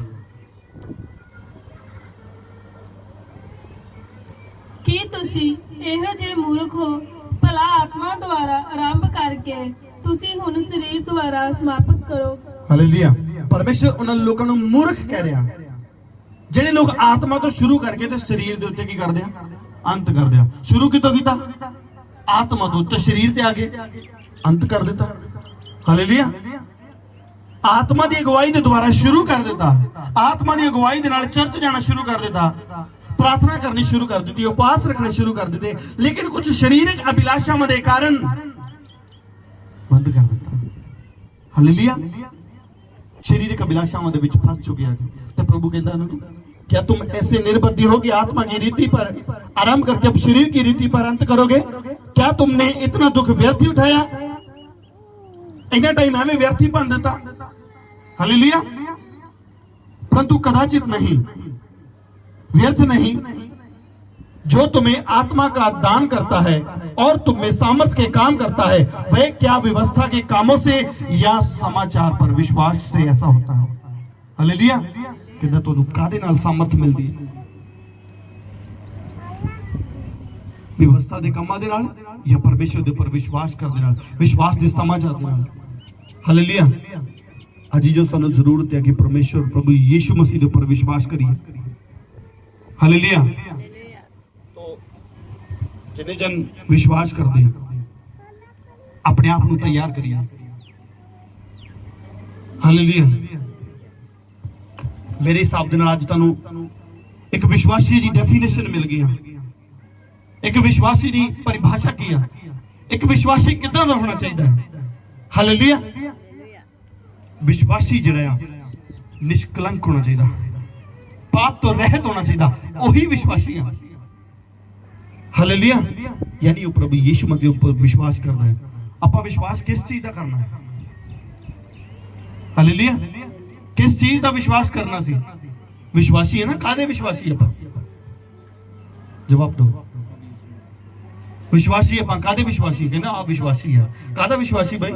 Speaker 3: ਕੀ ਤੁਸੀਂ ਇਹੋ ਜਿਹੇ ਮੂਰਖ ਹੋ, ਭਲਾ ਆਤਮਾ ਦੁਆਰਾ ਆਰੰਭ ਕਰਕੇ ਤੁਸੀਂ ਹੁਣ ਸਰੀਰ ਦੁਆਰਾ ਸਮਾਪਤ ਕਰੋ।
Speaker 2: हालेलुया। परमेश्वर उन्हां लोकां नूं मूर्ख कह रहा ਜਿਹੜੇ ਲੋਕ ਆਤਮਾ ਤੋਂ ਸ਼ੁਰੂ ਕਰਕੇ ਤੇ ਸਰੀਰ ਦੇ ਉੱਤੇ ਕੀ ਕਰਦੇ ਆ, ਅੰਤ ਕਰਦੇ ਆ। ਸ਼ੁਰੂ ਕਿਤੋਂ ਕੀਤਾ? ਆਤਮਾ ਤੋਂ, ਤੇ ਸਰੀਰ ਤੇ ਆ ਕੇ ਅੰਤ ਕਰ ਦਿੱਤਾ। ਹਾਲੇਲੂਇਆ। ਆਤਮਾ ਦੀ ਅਗਵਾਈ ਦੇ ਦੁਆਰਾ ਸ਼ੁਰੂ ਕਰ ਦਿੱਤਾ, ਆਤਮਾ ਦੀ ਅਗਵਾਈ ਦੇ ਨਾਲ ਚਰਚ ਜਾਣਾ ਸ਼ੁਰੂ ਕਰ ਦਿੱਤਾ, प्रार्थना करनी शुरू कर दी, उपवास रखने शुरू कर देते, लेकिन कुछ शारीरिक अभिलाषावां के कारण बंद कर दिता। हालेलुया। शारीरिक अभिलाषावां दे विच फस चुके हैं। तो प्रभु कहता है, क्या तुम ऐसे निर्बुद्धि हो कि आत्मा की रीति पर आरंभ करके अब शरीर की रीति पर अंत करोगे? क्या तुमने इतना दुख व्यर्थ ही उठाया? इतना टाइम हमें व्यर्थ ही बन देता। हालेलुया। परंतु कदाचित नहीं, व्यर्थ नहीं, जो तुम्हें आत्मा का दान करता है और तुम में सामर्थ के काम करता है, वह क्या व्यवस्था के कामों से या समाचार पर विश्वास से ऐसा होता है? हालेलुया। कितना तो कादे नाल सामर्थ मिलती है? व्यवस्था के कामां दे नाल या परमेश्वर के ऊपर विश्वास करने नाल, विश्वास के समाचार दे नाल। हालेलुया। अजी जो सानू जरूरत है कि परमेश्वर प्रभु यीशु मसीह के ऊपर विश्वास करिए। हालेलुया। तो जिन्हें जन विश्वास करते हैं अपने आप को तैयार करिए। हालेलुया। मेरे हिसाब दे नाल अज तुहानू एक विश्वासी की डेफिनेशन मिल गई, एक विश्वासी की परिभाषा की है, एक विश्वासी कितना दा होना चाहिए। हालेलुया। विश्वासी जिहड़ा निष्कलंक होना चाहिए, पाप तो रहित होना चाहिए, वही विश्वासी है। हालेलुया। यानी वो प्रभु यीशु मसीह के ऊपर विश्वास करना है। आपा विश्वास किस चीज का करना है? हालेलुया। किस चीज का विश्वास करना सी? विश्वासी है ना, कादे विश्वासी है? जवाब दो। विश्वासी है, कादे विश्वासी? कहना आप विश्वासी है, कादा विश्वासी भाई?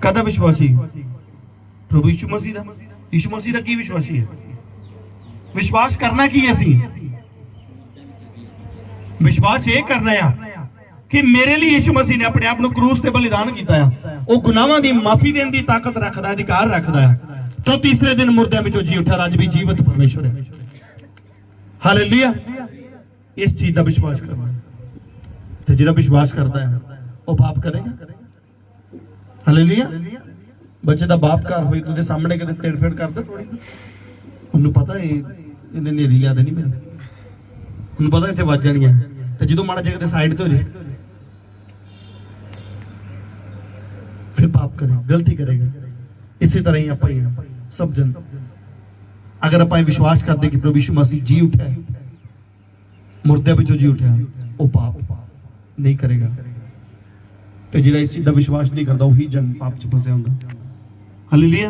Speaker 2: कादा विश्वासी? प्रभु यीशु मसीह दा। यीशु मसीह दा की विश्वासी है? विश्वास करना की असी? विश्वास ये करना है कि मेरे लिए यीशु मसीह ने अपने आप को क्रूस ते बलिदान किया है, वो गुनाहां दी माफी देने की ताकत रखता है, अधिकार रखता है। तो तीसरे दिन मुर्दे में जी उठा, राज भी जीवित परमेश्वर है। हालेलुया। इस चीज का विश्वास करना है। तो जिहड़ा विश्वास करता है वो पाप करेगा? हालेलुया। बच्चे का बाप घर होए तो सामने कदे तेड़-फेड़ करदा थोड़ी, उन्होंने पता है इन्हें नेरी लिया देनी मेरी, उन्होंने पता इतने वज जानी है, तो जो माड़ा जगह साइड तो हो जाए फिर पाप करेगा, गलती करेगा। इसी तरह ही आप सब जन अगर आप विश्वास करते कि प्रभु यीशु मसीह जी उठा है, मुर्दे पिछों जी उठा, वो पाप नहीं करेगा। तो जिहड़ा इस चीज का विश्वास नहीं करता वही जन पाप च फसिया हुंदा। हालेलुया।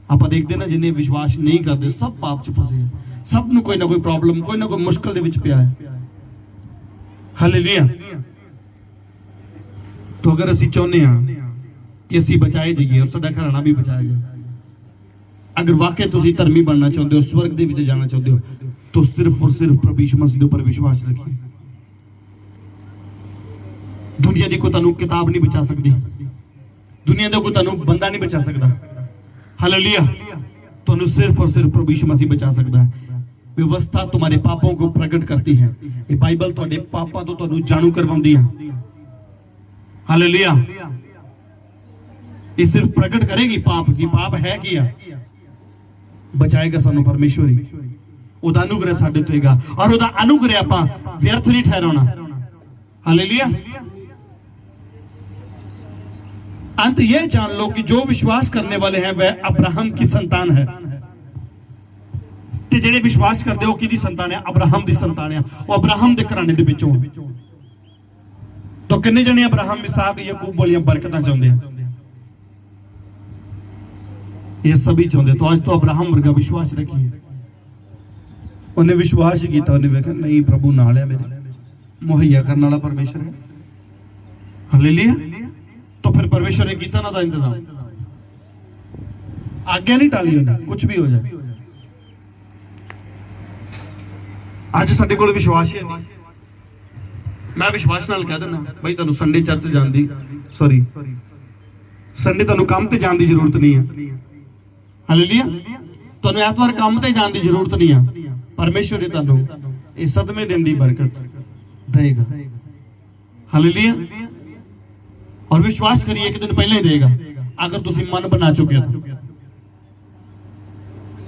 Speaker 2: आप देखते ना जिन्हें विश्वास नहीं करते सब पाप च फसे, सब नूं कोई ना कोई प्रॉब्लम, कोई ना कोई मुश्किल दे विच पिया है। हालेलुया। तो अगर असीं चाहुंदे हां कि असीं बचाए जाइए और साडा घराना भी बचाया जाए, अगर वाकई तुसीं धर्मी बनना चाहते हो, स्वर्ग दे विच जाना चाहते हो, तो सिर्फ और सिर्फ प्रभु यीशु मसीह दे उपर विश्वास रखिए। दुनिया की कोई तुहानू किताब नहीं बचा सकती, दुनिया का कोई तुहानू बंदा नहीं बचा सकता। हालेलुया। ਤੁਹਾਨੂੰ सिर्फ और सिर्फ प्रभु यीशु मसीह बचा सकता है। व्यवस्था तुम्हारे पापों को प्रकट करती है। ये बाइबल ਤੁਹਾਡੇ ਪਾਪਾਂ ਤੋਂ ਤੁਹਾਨੂੰ ਜਾਣੂ ਕਰਵਾਉਂਦੀ ਹੈ। हालेलुया। ये सिर्फ प्रकट करेगी पाप की पाप है क्या, बचाएगा सानू परमेश्वर ही। ਉਹਦਾ ਅਨੁਗ੍ਰਹਿ ਸਾਡੇ ਤੇ ਹੋਏਗਾ ਔਰ ਉਹਦਾ ਅਨੁਗ੍ਰਹਿ ਆਪਾਂ ਵਿਅਰਥ ਨਹੀਂ ਠਹਿਰਾਉਣਾ। हालेलुया। अंत यह जान लो कि जो विश्वास करने वाले हैं वह अब्राहम की संतान है। ते ਜਿਹੜੇ ਵਿਸ਼ਵਾਸ ਕਰਦੇ ਹੋ ਕਿਹਦੀ ਸੰਤਾਨ ਹੈ? ਅਬਰਾਹਮ ਦੀ ਸੰਤਾਨ ਹੈ। ਉਹ ਅਬਰਾਹਮ ਦੇ ਘਰਾਣੇ ਦੇ ਵਿੱਚੋਂ ਹੈ। तो किन्ने जने अब्राहम इसहाक याकूब वाली बरकतां चाहते हैं? ये सभी चाहते। तो आज तो अब्राहम वर्गा विश्वास रखिए। उन्हें विश्वास किया, उन्हें वेखा नहीं प्रभु नाल है, मेरे मुहैया करने वाला परमेश्वर है। हालेलुया। तो फिर परमेश्वर ने किया ना था इंतजाम, आज्ञा नहीं टाली उन्हें, कुछ भी हो जाए। आज साडे कोल विश्वास ही नहीं। मैं विश्वास नाल कह देना भाई तुहानू संडे चर्च जाण दी सॉरी संडे तुहानू काम ते जाण दी जरूरत नहीं है। हालेलुया। तुहानू ऐतवार काम ते जाण दी जरूरत नहीं है। परमेश्वर ही तुहानू इस 7वें दिन दी बरकत देगा। हालेलुया। और विश्वास करिए एक दिन पहले ही देगा अगर तुसी मन बना चुके हो।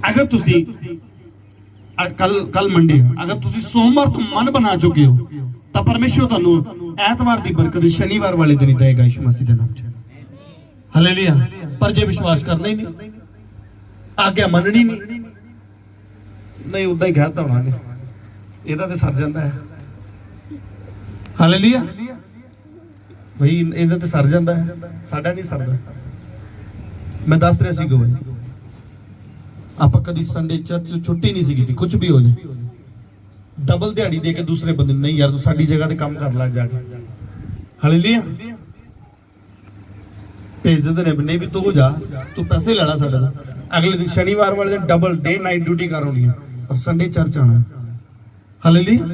Speaker 2: अगर तुसी कल मंडे अगर तुसी सोमवार तो मन बना चुके हो तो परमेश्वर तुहानू ऐतवार दी बरकत शनिवार वाले दिन ही देगा यीशु मसीह दे नाम च। हालेलुया। पर जे विश्वास करना ही नहीं, आज्ञा मननी नहीं उदा ही कहता होना इहदा ते सर जांदा है। हालेलुया। भाई इहदा ते सर जांदा है, साडा नहीं सरदा। मैं दस रहा सी गवाही आप कभी संडे चर्च छुट्टी नहीं सी की, कुछ भी हो जाए डबल दिहाड़ी दे के दूसरे बंदे नहीं यार तू साडी जगह ते काम कर ला जाके। हालेलुया। भेज देते नहीं भी तू जा, तू पैसे लड़ा साडे तो अगले दिन शनिवार वाले दिन डबल डे नाइट ड्यूटी कर होनी है और संडे चर्च आना है। हालेलुया।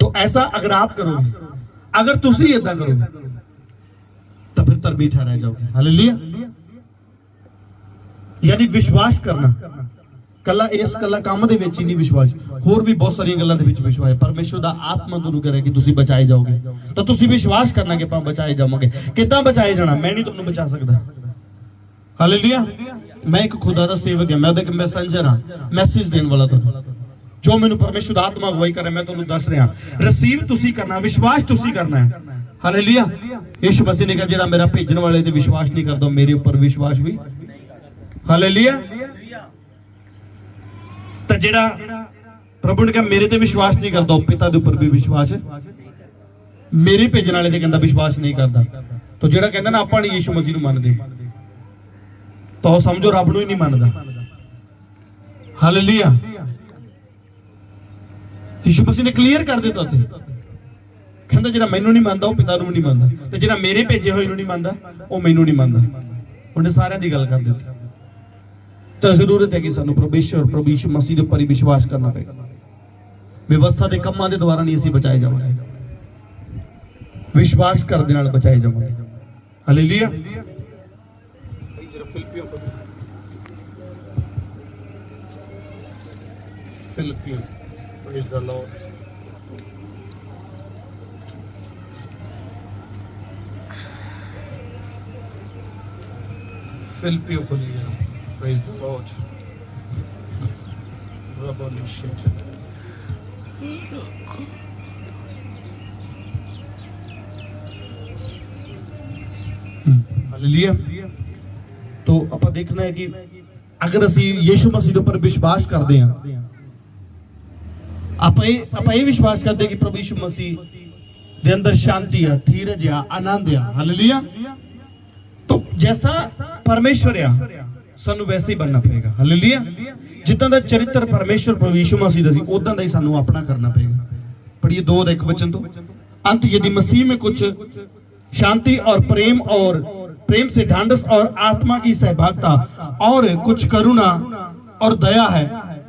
Speaker 2: तो ऐसा अगर आप करोगे, अगर तुसी इदा करोगे तो फिर धर्मी ठहराए जाओगे। हालेलुया। यानी विश्वास करना कला इस कला काम दे विच ही नहीं विश्वास, होर भी बहुत सारी गल्लां दे विच विश्वास है। परमेश्वर दा आत्मा तुहानू कहे कि तुसी बचाए जाओगे तो तुसी विश्वास करना कि आप बचाए जाओगे। किदां बचाए जाना? मैं नहीं तुहानू बचा सकदा। हालेलुया। मैं एक खुदा दा सेवक है, मैं एक मैसेंजर हां, मैसेज देने वाला तुहानू जो मैनू परमेश्वर दा आत्मा अगवाई करे मैं तुहानू दस रहा। रिसीव तुसी करना, विश्वास तुसी करना है। हालेलुया। यीशु मसीह ने कहा जेड़ा मेरा भेजने वाले ते विश्वास नहीं करदा मेरे ऊपर विश्वास भी। हालेलुया। तो जेड़ा प्रभु ने कहा मेरे ते विश्वास नहीं करता पिता दे ऊपर भी विश्वास, मेरे भेजने वाले ते कहंदा विश्वास नहीं करता। तो जेड़ा कहंदा ना आपां नहीं यीशु मसीह नूं मनदे तो समझो रब नूं ही नहीं मनदा। हालेलुया। यीशु मसीह ने क्लीयर कर दिता थे, कहंदा जेड़ा मैनूं नहीं मनदा वो पिता नूं नहीं मनदा ते जेड़ा मेरे भेजे होए नूं नहीं मनदा वो मैनूं नहीं मनदा। उन्हें सारिਆਂ दी गल कर दी। तो जरूरत है कि सानू परमेश्वर प्रभु यीशु मसीह के ऊपर ही विश्वास करना पड़ेगा। व्यवस्था के कामां दे द्वारा नहीं असीं बचाए जावांगे, विश्वास करने नाल बचाए जावांगे। Hallelujah. Philippian praise the Lord. Philippian को लीजिए। Praise the Lord. हालेलुया। तो आप देखना है कि अगर असी यीशु मसीह पर विश्वास करते हैं, आप ये विश्वास करते हैं कि प्रभु यीशु मसीह दे अंदर शांति है, धीरज है, आनंद है। हालेलुया। तो जैसा परमेश्वर है सानू वैसे ही बनना पड़ेगा। हालेलुया। जिद्दां दा चरित्र परमेश्वर प्रभु यीशु मसीह दा सी उदां दा ही सानू अपना करना पड़ेगा। पढ़िए 2:1 वचन तो अंत यदि मसीह में कुछ शांति और प्रेम से ढांढस और आत्मा की सहभागिता और कुछ करुणा और दया है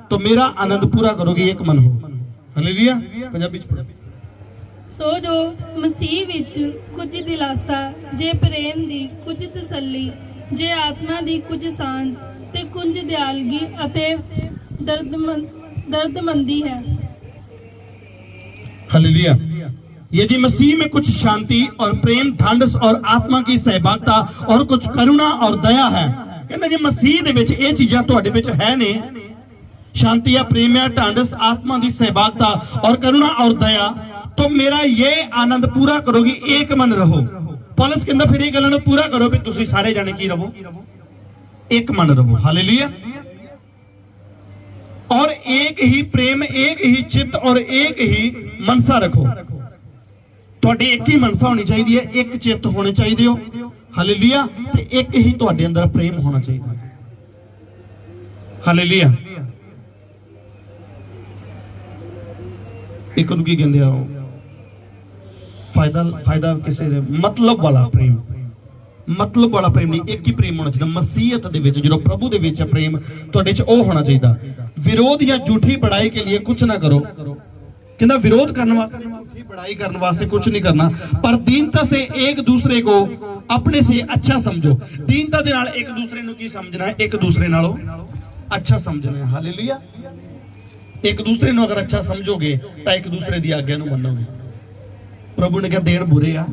Speaker 2: तो मेरा आनंद पूरा करोगे, एक मन हो। हालेलुया। पंजाबी च पढ़ो।
Speaker 3: सो जो मसीह विच कुछ दिलासा जे प्रेम दी कुछ तसल्ली जे आत्मा दी कुछ सांझ ਪੁੰਜ ਦਿਆਲਗੀ ਅਤੇ दर्दमंदी है।
Speaker 2: हालेलुया। यदि मसीह में कुछ शांति और प्रेम, ढांढस और आत्मा की सहभागिता और कुछ करुणा और दया है, कहना जी मसीह दे विच ये चीजां तुहाडे विच है ने, शांति या प्रेम या ढांढस, आत्मा की सहभागिता और करुणा और दया, तो मेरा ये आनंद पूरा करोगी, एक मन रहो। पौलुस कहंदा फिर ये गल्लां नूं पूरा करो भी तुसीं सारे जाने की रहो, एक मन रहो। हालेलुया। और एक ही प्रेम, एक ही चित्त और एक ही मनसा रखो। तुहाडी एक ही मनसा होनी चाहिए है, एक चित्त होने चाहिए हो। हालेलुया। ते एक ही तुहाडे अंदर प्रेम होना चाहिए। हालेलुया। एक नूं की कहंदे आ फायदा किसी दे मतलब वाला प्रेम, मतलब वाला प्रेम नहीं, एक ही प्रेम होना चाहिए। मसीहत दे विच जो प्रभु दे विच प्रेम तुहाडे च ओ होना चाहिए। विरोध या झूठी बड़ाई के लिए कुछ ना करो। कहना विरोध करने वास्ते, झूठी बड़ाई करने वास्ते कुछ नहीं करना, पर दीनता से एक दूसरे को अपने से अच्छा समझो। दीनता दे नाल एक दूसरे नूं की समझना है, एक दूसरे नालों अच्छा समझना है। हालेलुया। एक दूसरे नूं अगर अच्छा समझोगे तो एक दूसरे दी आज्ञा नूं मनोगे। प्रभु ने कहा देन बुरे आ,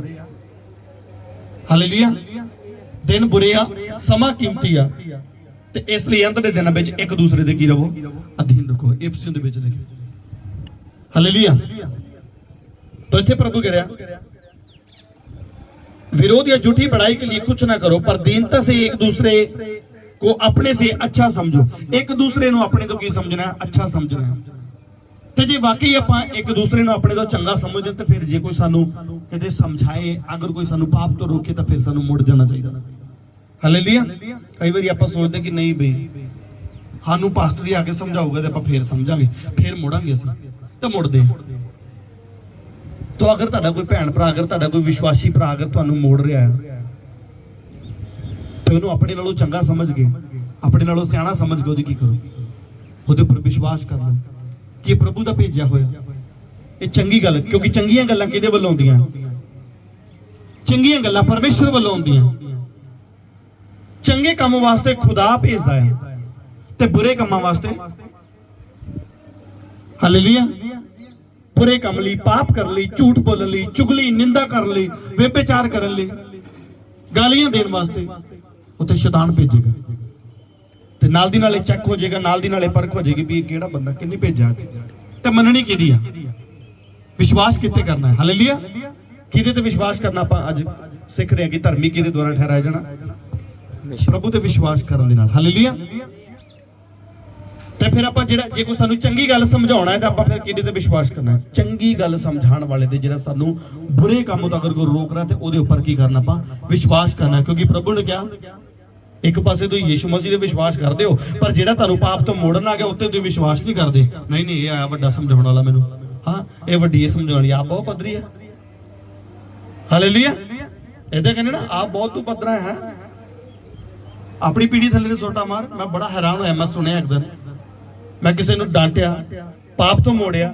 Speaker 2: हालेलुया, दिन बुरे आ, समा कीमती आ, ते इसलिए अंत दे दिनां विच एक दूसरे दे की रहो, अधीन रखो। इफिसियों दे विच लिखिया। हालेलुया। तो इत्थे प्रभु कह रहा विरोध या झूठी बड़ाई के लिए कुछ ना करो, पर दीनता से एक दूसरे को अपने से अच्छा समझो। एक दूसरे नूं अपने तो की समझना है, अच्छा समझना है। ते जे वाकई आपां एक दूसरे नूं अपने तो चंगा समझदे ते फिर जे कोई सानू किते समझाए, अगर कोई सानू पाप तो रोके तो फिर सानू मुड़ जाना चाहिए। हालेलुया। कई बार आप सोचते कि नहीं बई सानू पास्टर ही आके समझाऊगा तो आप फिर समझांगे, फिर मुड़ांगे असीं, तो मुड़दे। तो अगर तुहाडा कोई भैन भरा, अगर तुहाडा कोई विश्वासी भरा अगर तुहानू मोड़ रहा है तो उहनूं अपने नालों चंगा समझ के, अपने नालों सियाणा समझ के ओहदी की करो, ओहदे उपर विश्वास कर लो कि प्रभु दा भेजिया होया, ये चंगी गल। क्योंकि चंगियां गल्लां किहदे वल्लों आउंदियां? चंगियां गल्लां परमेश्वर वल्लों आउंदियां। चंगे काम वास्ते खुदा भेजदा है ते बुरे कामां वास्ते, हालेलुया, बुरे काम लई, पाप कर लई, झूठ बोलण लई, चुगली निंदा करन लई, व्यभिचार करन लई, गालियां देण वास्ते उत्थे शैतान भेजेगा। ते नाल दी नाले चेक हो जाएगा, नाल दी नाले परख हो जाएगी भी ये किहड़ा बंदा, किन्नी भेजा ते मननी किहदी आ, विश्वास कित्ते करना है। हालेलुया। किहदे ते विश्वास करना आपां अज सिख रहे हैं कि धर्मी किहदे द्वारा ठहराया जाना, प्रभु ते विश्वास करन दे नाल। हालेलुया। ते फिर आपां जेड़ा जे कोई सानू चंगी गल समझाउणा है तो आपां फिर किहदे ते विश्वास करना है? चंगी गल समझाण वाले ते जेड़ा सानू बुरे काम तो अगर कोई रोक रहा ते ओहदे उपर की करना, आपां विश्वास करना है। क्योंकि प्रभु ने कहा एक पासे तो यीशु मसीह दे विश्वास करदे हो, पर जेड़ा तुहानू पाप तो मोड़न आ गया उत्ते तुसीं विश्वास नहीं करदे। नहीं नहीं, ये आया वड्डा समझाउण वाला मैनू, हाँ ये वड्डी समझाउणी, आप बहुत पद्धरी है। हालेलुया। इहदे कहने ना आप बहुत तू पद्धरा है, अपनी पीढ़ी थल्ले सोटा मार। मैं बड़ा हैरान होया, मैं सुनिया एक दिन मैं किसी नूं डांटिया, पाप तो मोड़िया,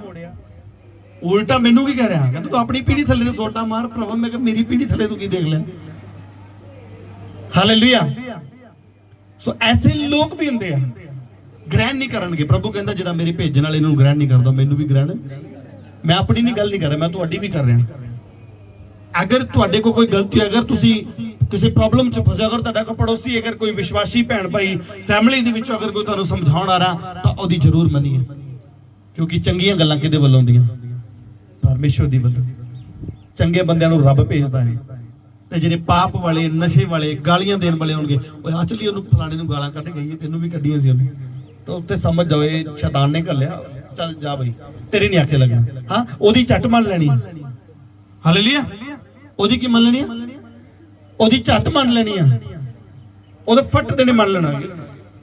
Speaker 2: उल्टा मैनू की कह रहा, कहंदा तू अपनी पीढ़ी थल्ले सोटा मार। प्रभु मैं कहा मेरी पीढ़ी थल्ले तू की देख लिया? हालेलुया। सो ऐसे लोग भी होंदे आ, ग्रहण नहीं करनगे। प्रभु कहंदा जिहड़ा मेरे भेजण वाले नूं ग्रहण नहीं करदा, मैनू भी ग्रहण, मैं अपनी नहीं गल नहीं कर रहा, मैं तुहाडी भी कर रहा। अगर तुहाडे को कोई गलती, अगर तुसी किसी प्रॉब्लम च फसे, अगर तुहाडा कोई पड़ोसी, अगर कोई विश्वासी भैन भाई फैमिली दे विच अगर कोई तुहानू समझाउण आ रहा तो ओहदी जरूर मनीए। क्योंकि चंगियां गल्लां किहदे वल्लों आउंदियां? परमेश्वर दी वल्लों। चंगे बंदियां नूं रब भेजदा है, ते ਜਿਹੜੇ पाप वाले, नशे वाले, गालियां देने वाले होंगे, ओए आ चली ਉਹਨੂੰ फलाने ਨੂੰ गालां ਕੱਢ ਗਈ, ਤੈਨੂੰ ਵੀ ਕੱਢੀਆਂ ਸੀ ਉਹਨੇ, ਤਾਂ ਉੱਤੇ ਸਮਝ ਜਾਓ ਇਹ ਸ਼ੈਤਾਨ ਨੇ ਘੱਲਿਆ, ਚੱਲ ਜਾ ਬਈ ਤੇਰੇ ਨਹੀਂ ਆਖੇ ਲੱਗਣਾ। ਹਾਂ ਉਹਦੀ ਝੱਟ ਮੰਨ ਲੈਣੀ। ਹਾਲੇਲੂਇਆ। ਉਹਦੀ ਕੀ ਮੰਨ ਲੈਣੀ ਆ? ਉਹਦੀ ਝੱਟ ਮੰਨ ਲੈਣੀ ਆ, ਉਹਦੇ ਫੱਟ ਦੇ ਨੇ ਮੰਨ ਲੈਣਾ।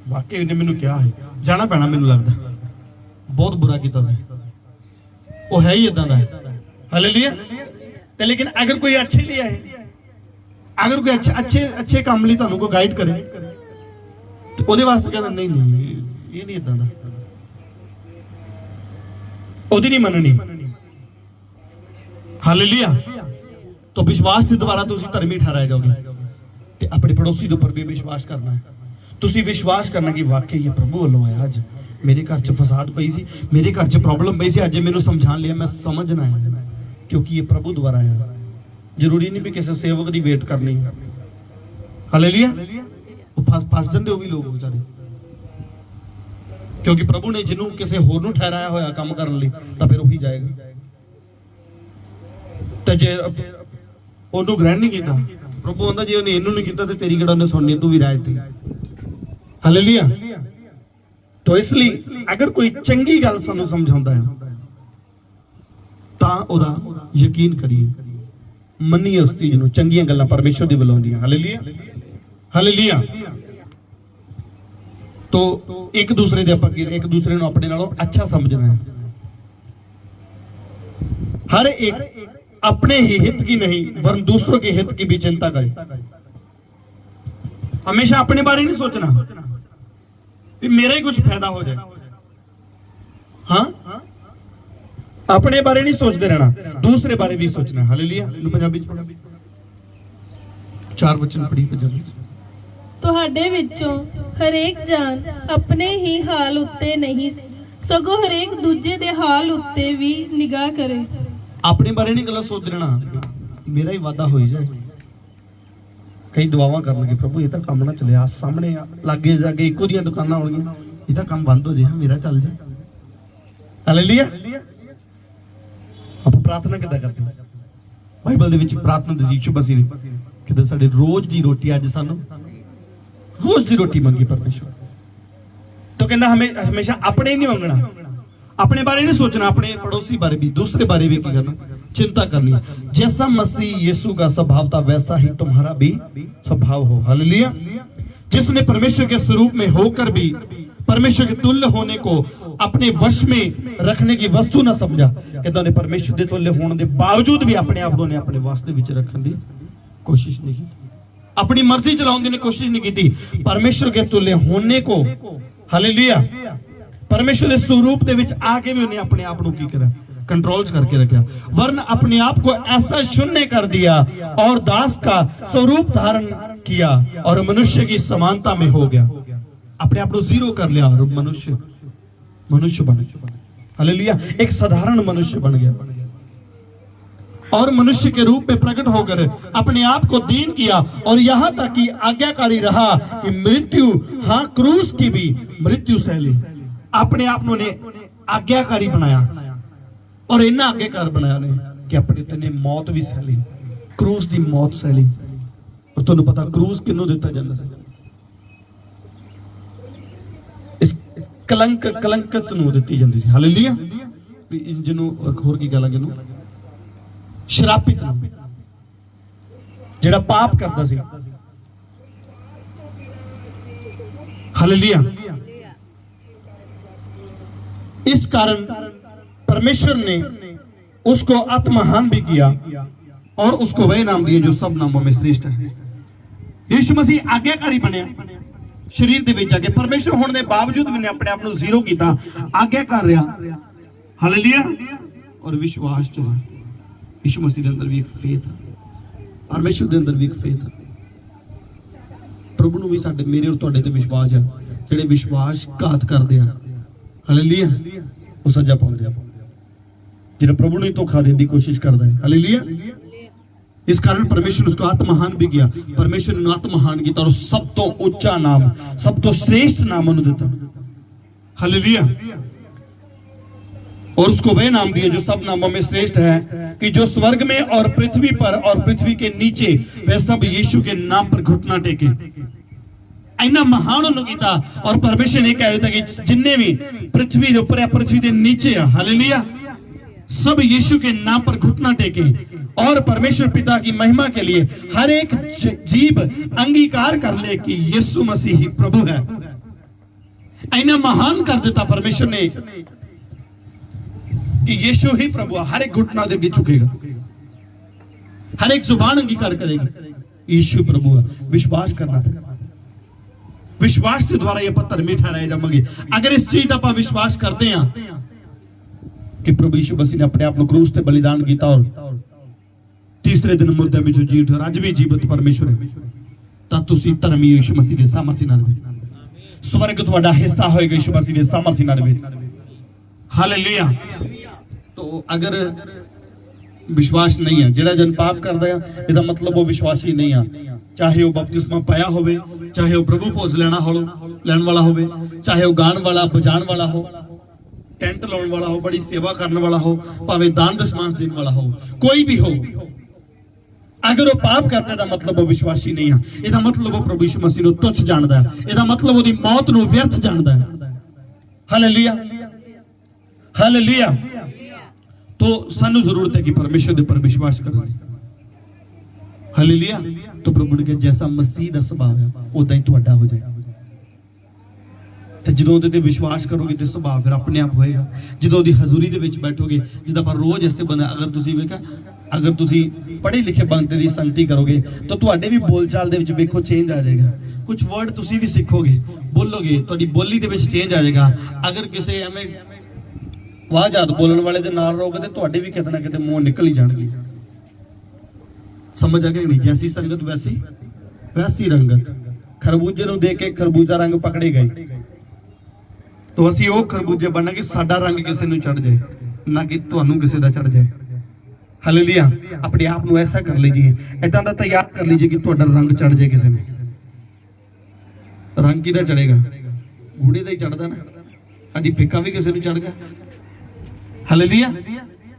Speaker 2: ਵਾਕਈ ਉਹਨੇ ਮੈਨੂੰ ਕਿਹਾ ਹੈ, ਜਾਣਾ ਪੈਣਾ ਮੈਨੂੰ ਲੱਗਦਾ, ਬਹੁਤ ਬੁਰਾ ਕੀਤਾ ਉਹਨੇ, ਉਹ ਹੈ ਹੀ ਇਦਾਂ ਦਾ। ਹਾਲੇਲੂਇਆ। ਤੇ ਲੇਕਿਨ अगर कोई अच्छे लिए आए, अगर कोई अच्छे काम ਲਈ ਤੁਹਾਨੂੰ ਕੋਈ ਗਾਈਡ ਕਰੇ ਤੇ ਉਹਦੇ ਵਾਸਤੇ ਕਹਿੰਦਾ ਨਹੀਂ ਨਹੀਂ ਇਹ ਨਹੀਂ ਇਦਾਂ ਦਾ, ਉਹਦੀ ਨਹੀਂ ਮੰਨਣੀ। हालेलुया। तो विश्वास के द्वारा तुसी धर्मी ठहराए जाओगे। ते अपने पड़ोसी के ऊपर भी विश्वास करना है। ਤੁਸੀਂ ਵਿਸ਼ਵਾਸ ਕਰਨਾ ਕਿ ਵਾਕਈ ਇਹ ਪ੍ਰਭੂ ਵੱਲੋਂ ਆਇਆ। ਅੱਜ ਮੇਰੇ ਘਰ 'ਚ ਫਸਾਦ ਪਈ ਸੀ, ਮੇਰੇ ਘਰ 'ਚ ਪ੍ਰੋਬਲਮ ਪਈ ਸੀ, ਅੱਜ ਮੈਨੂੰ ਸਮਝਾਣ ਲਿਆ, ਮੈਂ ਸਮਝਣਾ ਹੈ क्योंकि ये प्रभु द्वारा आया। जरूरी नहीं भी किसी सेवक की वेट करनी। हालेलुया। वो फस जाते हो भी लोग बेचारे, क्योंकि प्रभु ने जिन्हों किसी होर नूं ठहराया होया काम करने लई तां फिर वही जाएगा। ते जे ओनू ग्रहण नहीं किया, प्रभु आंदा जे उन्हें इनू नहीं किया तो तेरी किहड़ा उन्हें सुननी, तू भी राज दी। हालेलुया। तो इसलिए अगर कोई चंगी गल सानू समझाउंदा है ਤਾਂ ਉਹਦਾ ਯਕੀਨ ਕਰੀਏ, ਮੰਨੀਏ ਉਸ ਚੀਜ਼ ਨੂੰ। ਚੰਗੀਆਂ ਗੱਲਾਂ ਪਰਮੇਸ਼ਰ ਦੀ ਵੱਲੋਂ ਆਉਂਦੀਆਂ। Hallelujah, hallelujah. तो एक दूसरे ਦੇ ਆਪਾਂ ਇੱਕ ਦੂਸਰੇ ਨੂੰ ਆਪਣੇ ਨਾਲੋਂ ਅੱਛਾ ਸਮਝਣਾ ਹੈ। हर एक अपने ही हित की नहीं वरन दूसरों के हित की भी चिंता करे। हमेशा अपने बारे नहीं सोचना कि मेरा ही कुछ फायदा हो जाए। हाँ, अपने बारे नहीं सोचते रहना, दूसरे बारे भी सोचना। हालेलुया। पंजाबी चार वचन पढ़ी पंजाबी।
Speaker 3: ਤੁਹਾਡੇ ਵਿੱਚੋਂ ਹਰੇਕ ਜਾਨ ਆਪਣੇ ਹੀ ਹਾਲ ਉੱਤੇ ਨਹੀਂ ਸਗੋਂ ਹਰੇਕ ਦੂਜੇ ਦੇ ਹਾਲ ਉੱਤੇ ਵੀ ਨਿਗਾਹ ਕਰੇ।
Speaker 2: अपने बारे नहीं गलत सोच रहना, मेरा ही वादा हो जाए। कई दुआवां करनगे, प्रभु ये तो काम ना चले, आ सामने लागे जाके इको दी दुकानां होणगियां, ये तो काम बंद हो जाए, मेरा चल जाए। हालेलुया। आप प्रार्थना किदा करते हैं? बाइबल दे विच प्रार्थना दे यीशु मसीह ने कहंदा साडे रोज दी रोटी अज सानू रोज दी रोटी मंगी परमेश्वर। तो कहंदा हमें हमेशा अपने ही नहीं मंगना, अपने बारे नहीं सोचना, अपने पड़ोसी बारे भी, दूसरे बारे भी करना, चिंता करनी। जैसा मसीह यीशु का स्वभाव था वैसा ही तुम्हारा भी स्वभाव हो। हालेलुया। जिसने परमेश्वर के स्वरूप में होकर भी परमेश्वर के तुल्य होने को अपने वश में रखने की वस्तु ना समझा, कहता उन्हें परमेश्वर के तुल्य होने के बावजूद भी अपने आप ने अपने वास्ते विच रखने की कोशिश नहीं की, अपनी मर्जी चलाने की कोशिश नहीं की। परमेश्वर के तुल्य होने को, हालेलुया, परमेश्वर के स्वरूप के विच आके भी उन्हें अपने आप को की करा, कंट्रोल करके रखा, वरन अपने आप को ऐसा शून्य कर दिया और दास का स्वरूप धारण किया और मनुष्य की समानता में हो गया। अपने आप को जीरो कर लिया और मनुष्य बन गया। हालेलुया। एक साधारण मनुष्य बन गया और मनुष्य के रूप में प्रकट होकर अपने आप को दीन किया और यहां तक कि आज्ञाकारी रहा कि मृत्यु, हां क्रूस की भी मृत्यु सह ली। अपने आप ने आज्ञाकारी बनाया और इन्ना आज्ञाकार बनाया ने कि अपने इतने मौत भी सह ली, क्रूस की मौत सह ली। और तुहानू पता क्रूस किन्नू दिता जांदा सी? इस कलंकत नू दित्ती जांदी सी। हालेलुया। जिन्नू होर की गल है, शरापित नू, जिहड़ा पाप करदा सी। हालेलुया। इस कारण परमेश्वर ने उसको आत्महान भी किया और उसको वह नाम दिए जो सब नामों में श्रेष्ठ है। यीशु मसीह आज्ञाकारी बनया, शरीर दे विच आके परमेश्वर होने के बावजूद भी ने अपने आप को जीरो किया, आज्ञाकार रहा। हालेलुया। और विश्वास च रहा। यीशु मसीह के अंदर भी एक फेथ है, परमेश्वर के अंदर भी एक फेथ है। प्रभु नूं भी साडे मेरे और तुहाडे ते विश्वास है। जिहड़े विश्वासघात करदे आ, हालेलुया, वो सजा पाउंदे आ। जिहड़ा प्रभु ने धोखा देने की कोशिश करता है, हालेलुया। इस कारण परमेश्वर ने उसको आत्महान भी किया। परमेश्वर ने आत्महान किया और सब तो उच्चा नाम, सब तो श्रेष्ठ नाम उन्हें दिता। हालेलुया। और उसको वह नाम दिया जो सब नामों में श्रेष्ठ है, कि जो स्वर्ग में और पृथ्वी पर और पृथ्वी के नीचे वह सब यीशु के नाम पर घुटना टेके। इन्ना महान उन्होंने किया और परमेश्वर ने कह दिया कि जिन्ने भी पृथ्वी के ऊपर है, पृथ्वी के नीचे है, हालेलुया, सब यीशु के नाम पर घुटना टेके और परमेश्वर पिता की महिमा के लिए हर एक जीव अंगीकार कर ले कि यीशु मसीह ही प्रभु है। इन्ना महान कर देता परमेश्वर ने कि यीशु ही प्रभु है। हर एक घुटना दे भी झुकेगा, हर एक जुबान अंगीकार करेगी यीशु प्रभु है। विश्वास करना पड़ेगा। विश्वास के द्वारा ये पत्थर मीठा रह जाएंगे। अगर इस चीज का विश्वास करते हैं कि प्रभु यीशु मसीह ने अपने आप को क्रूस पे बलिदान किया और तीसरे दिन मुर्दे में जो जी उठा, अज भी जीवित परमेश्वर है, तो तुसी धर्मी यीशु मसीह के सामर्थ्य नाल स्वर्ग तुहाडा हिस्सा होएगा यीशु मसीह दे सामर्थ्य नाल वे हालेलुया। तो अगर विश्वास नहीं है, जेड़ा जन पाप करदा है इहदा मतलब वो विश्वासी नहीं है। चाहे वो बपतिस्मा पाया होवे, चाहे वो प्रभु भोज लैण वाला होवे, चाहे वो गाण वाला बजाण वाला हो, टेंट लाउण वाला हो, बड़ी सेवा करने वाला हो, भावे दान दशमांश देने वाला हो, कोई भी हो, अगर वो पाप करने का मतलब वो विश्वासी नहीं है, इसका मतलब वो प्रभु यीशु मसीह को तुच्छ जानता है, इसका मतलब वो मौत को व्यर्थ जानता है। Hallelujah hallelujah. तो सानू जरूरत है कि परमेश्वर के पर विश्वास करें। हालेलुया। तो प्रभु ने कहा जैसा मसीह का सुभाव है उदा ही तुहाडा हो जाएगा। तो जो ਉਹਦੇ ਤੇ विश्वास करोगे तो सुभाव फिर अपने आप होएगा। जो ਉਹਦੀ हजूरी ਦੇ ਵਿੱਚ बैठोगे, जिदा पर रोज ऐसे बंदा अगर ਤੁਸੀਂ ਵੇਖਾ, अगर ਤੁਸੀਂ पढ़े लिखे बंदे ਦੀ संगति करोगे तो ਤੁਹਾਡੇ ਵੀ ਬੋਲਚਾਲ ਦੇ ਵਿੱਚ ਵੇਖੋ ਚੇਂਜ ਆ ਜਾਏਗਾ। कुछ वर्ड ਤੁਸੀਂ ਵੀ ਸਿੱਖੋਗੇ, ਬੋਲੋਗੇ, ਤੁਹਾਡੀ ਬੋਲੀ ਦੇ ਵਿੱਚ ਚੇਂਜ ਆ ਜਾਏਗਾ। अगर ਕਿਸੇ ਐਵੇਂ ਵਾਜਾਤ ਬੋਲਣ ਵਾਲੇ ਦੇ ਨਾਲ ਰਹੋਗੇ ਤੇ ਤੁਹਾਡੇ ਵੀ ਕਿਤੇ ਨਾ ਕਿਤੇ ਮੂੰਹ ਨਿਕਲ ਹੀ ਜਾਣਗੇ। समझ आ गया नहीं? जैसी संगत वैसी रंगत। खरबूजे ਨੂੰ देख के खरबूजा रंग पकड़े गए तो ਅਸੀਂ ਉਹ ਖਰਬੂਜੇ ਬਣਾਂਗੇ ਸਾਡਾ ਰੰਗ ਕਿਸੇ ਨੂੰ ਚੜ ਜਾਏ, ਨਾ ਕਿ ਤੁਹਾਨੂੰ ਕਿਸੇ ਦਾ ਚੜ ਜਾਏ। ਹਾਲੇਲੂਇਆ। ਆਪਣੇ ਆਪ ਨੂੰ ਐਸਾ ਕਰ ਲੀजिए, ਇਦਾਂ ਦਾ ਤਿਆਰ ਕਰ लीजिए ਕਿ ਤੁਹਾਡਾ ਰੰਗ ਚੜ ਜਾਏ ਕਿਸੇ ਨੂੰ। ਰੰਗ ਕਿਹਦਾ ਚੜੇਗਾ? ਗੂੜੇ ਦਾ ਹੀ ਚੜਦਾ ਨਾ। ਅੱਜ ਫਿੱਕਾ ਵੀ ਕਿਸੇ ਨੂੰ ਚੜ ਗਿਆ। ਹਾਲੇਲੂਇਆ।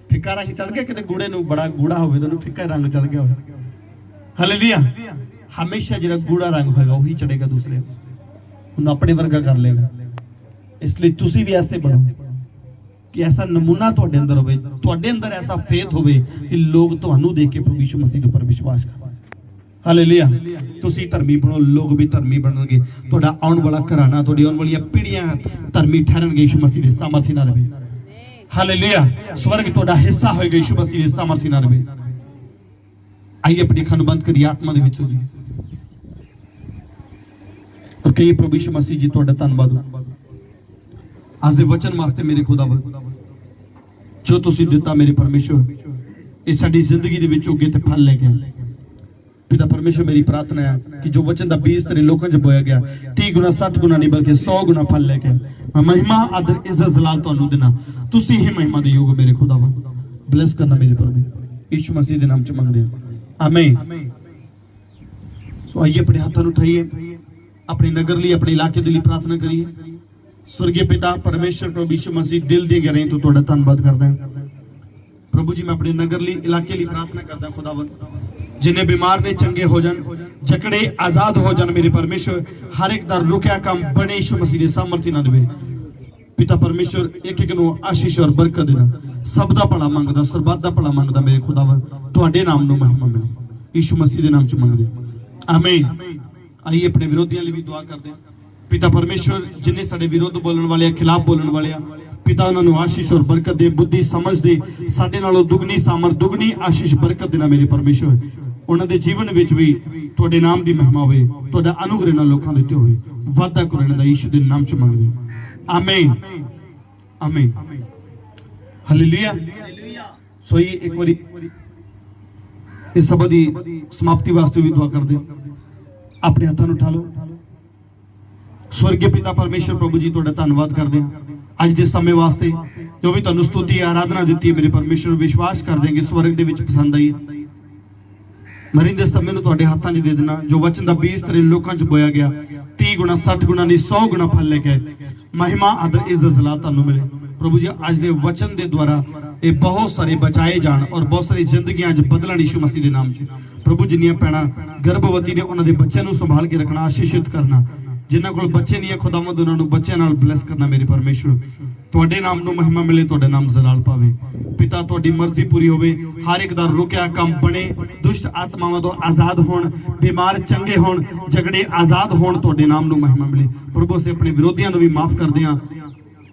Speaker 2: ਫਿੱਕਾ ਰੰਗ ਚੜ ਗਿਆ, ਕਿਤੇ ਗੂੜੇ ਨੂੰ ਬੜਾ ਗੂੜਾ ਹੋਵੇ ਤਾਂ ਉਹਨੂੰ ਫਿੱਕਾ ਰੰਗ ਚੜ ਗਿਆ ਹੋਵੇ। ਹਾਲੇਲੂਇਆ। ਹਮੇਸ਼ਾ ਜਿਹੜਾ ਗੂੜਾ ਰੰਗ ਹੋਏਗਾ ਉਹੀ ਚੜੇਗਾ ਦੂਸਰੇ ਨੂੰ, ਉਹਨੂੰ ਆਪਣੇ ਵਰਗਾ ਕਰ ਲੇਗਾ। इसलिए तुसी भी ऐसे बनो कि ऐसा नमूना तुहाडे अंदर होवे, तुहाडे अंदर ऐसा फेथ होवे कि लोग तुहानू देख के प्रभु यीशु मसीह पर विश्वास करन। हालेलुया। तुसी धर्मी बनो, लोग भी धर्मी बनणगे। तुहाडा आउण वाला घराना, तुहाडी आउण वाली पीढ़ियां धर्मी ठहरनगे यीशु मसीह दे सामर्थ्य नाल वे। हालेलुया। स्वर्ग तुहाडा हिस्सा होएगा यीशु मसीह दे सामर्थ्य नाल वे। आइए अपनी अखां बंद करिए आत्मा दे विच जी और कहिए प्रभु यीशु मसीह जी तुहाडा धन्नवाद आज दे वचन वास्ते मेरे खुदावन, जो तुसी दिता मेरे परमेश्वर, इस साडी जिंदगी दे विच उगे ते फल लेके पिता परमेश्वर। मेरी प्रार्थना है कि जो वचन दा बीज तेरे लोकां च बोया गया 30 गुना 60 गुना नहीं बल्कि 100 गुना फल लेके मैं महिमा आदर इज्जत जलाल तुहानू देना। तुसी ही महिमा दे योग मेरे खुदावन। ब्लेस करना मेरे परमेश्वर, यीशु मसीह दे नाम च मंगदे हां, आमीन। सो आइए अपने हाथां नू उठाइए, अपने नगर लिए, अपने इलाके दे लिए प्रार्थना करिए। स्वर्गीय पिता परमेश्वर प्रभु यीशु मसीह दिल दी गहराई तो तुहाडा धन्नवाद करदा हां प्रभु जी। मैं अपने नगर लिए, इलाके लिए प्रार्थना करदा खुदावन, जिन्हें बीमार ने चंगे हो जान, जकड़े आजाद हो जान मेरे परमेश्वर। हर एक दा रुकिया काम बने यीशु मसीह दे सामर्थ्य नाल वे पिता परमेश्वर। एक एक नू आशीष और बरकत देना, सब दा भला मंगदा, सरबत दा भला मंगदा मेरे खुदावन। तुहाडे नाम नू महिमा मिले, यीशु मसीह दे नाम च मंगदे आमीन। आइए अपने विरोधियों लिए भी दुआ करते हैं पिता परमेश्वर, जिन्हें साडे विरोध बोलने वाले, खिलाफ बोलने वाले पिता उन्होंने आशीष और बरकत दे, बुद्धि समझ दे, साडे नालों दुगनी सामर्थ दुगनी आशीष बरकत देना मेरे परमेश्वर। उन्होंने जीवन विच भी तुहाडे नाम दी महिमा होवे, तुहाडा अनुग्रह नाल लोकां दे उत्ते होवे। वादा करने दा यीशु दे नाम च मंगदे आमीन आमीन। हालेलुया। सो ये एक बारी इस सभा दी समाप्ति वास्ते भी दुआ करदे। अपने हाथां नूं उठा लो। स्वर्गीय पिता परमेश्वर प्रभु जी तुहाडा धन्नवाद करदे हां अज दे समय वास्ते, जो भी तुहानू स्तुति आराधना दित्ती है मेरे परमेश्वर। विश्वास कर देंगे स्वर्ग दे विच पसंद आई है। मरिंदे समय नूं तुहाडे हाथां 'च दे देना। जो वचन दा बीज तेरे लोकां 'च बोया गया 30 गुना 60 गुना नहीं 100 गुना फल लेके महिमा आदर इज्जत जलाल तुहानू मिले प्रभु जी। अज दे वचन दे द्वारा ये बहुत सारे बचाए जान और बहुत सारी जिंदगियां अज बदलन यीशु मसीह दे नाम च प्रभु। जिन्नियां भैणां गर्भवती ने उन्हां दे बच्चों नूं संभाल के रखना, आशीषित करना। जिन्हां कोल बच्चे नहीं है खुदावंद उन्हां नूं बच्चों नाल ब्लेस करना मेरे परमेश्वर। तुहाडे नाम नूं महिमा मिले, तुहाडा नाम जलाल पावे पिता। तुहाडी मर्जी पूरी होवे, हर एक दा रुकिया काम बने, दुष्ट आत्मावां तो आजाद होण, बीमार चंगे होण, झगड़े आजाद होण। तुहाडे नाम नूं महिमा मिले प्रभु। असीं अपने विरोधियां नूं भी माफ करदे हां,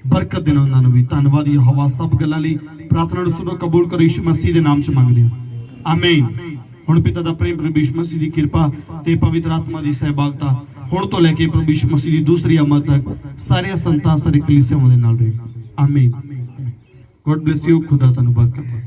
Speaker 2: बरकत देना उन्हां नूं भी। धन्नवाद यहोवा। सब गल्लां लई प्रार्थना नूं सुनो, कबूल करो यीशु मसीह दे नाम च मंगदे हां आमीन। हुण पिता दा प्रेम प्रभु यीशु मसीह दी कृपा ते पवित्र आत्मा दी सहभागिता हुण तो लेके प्रभु यीशु मसीह दी दूसरी आमद तक सारे संतां सारे कलीसियां दे नाल रहे आमीन। God bless you. खुदा तुहानू बरकत दे।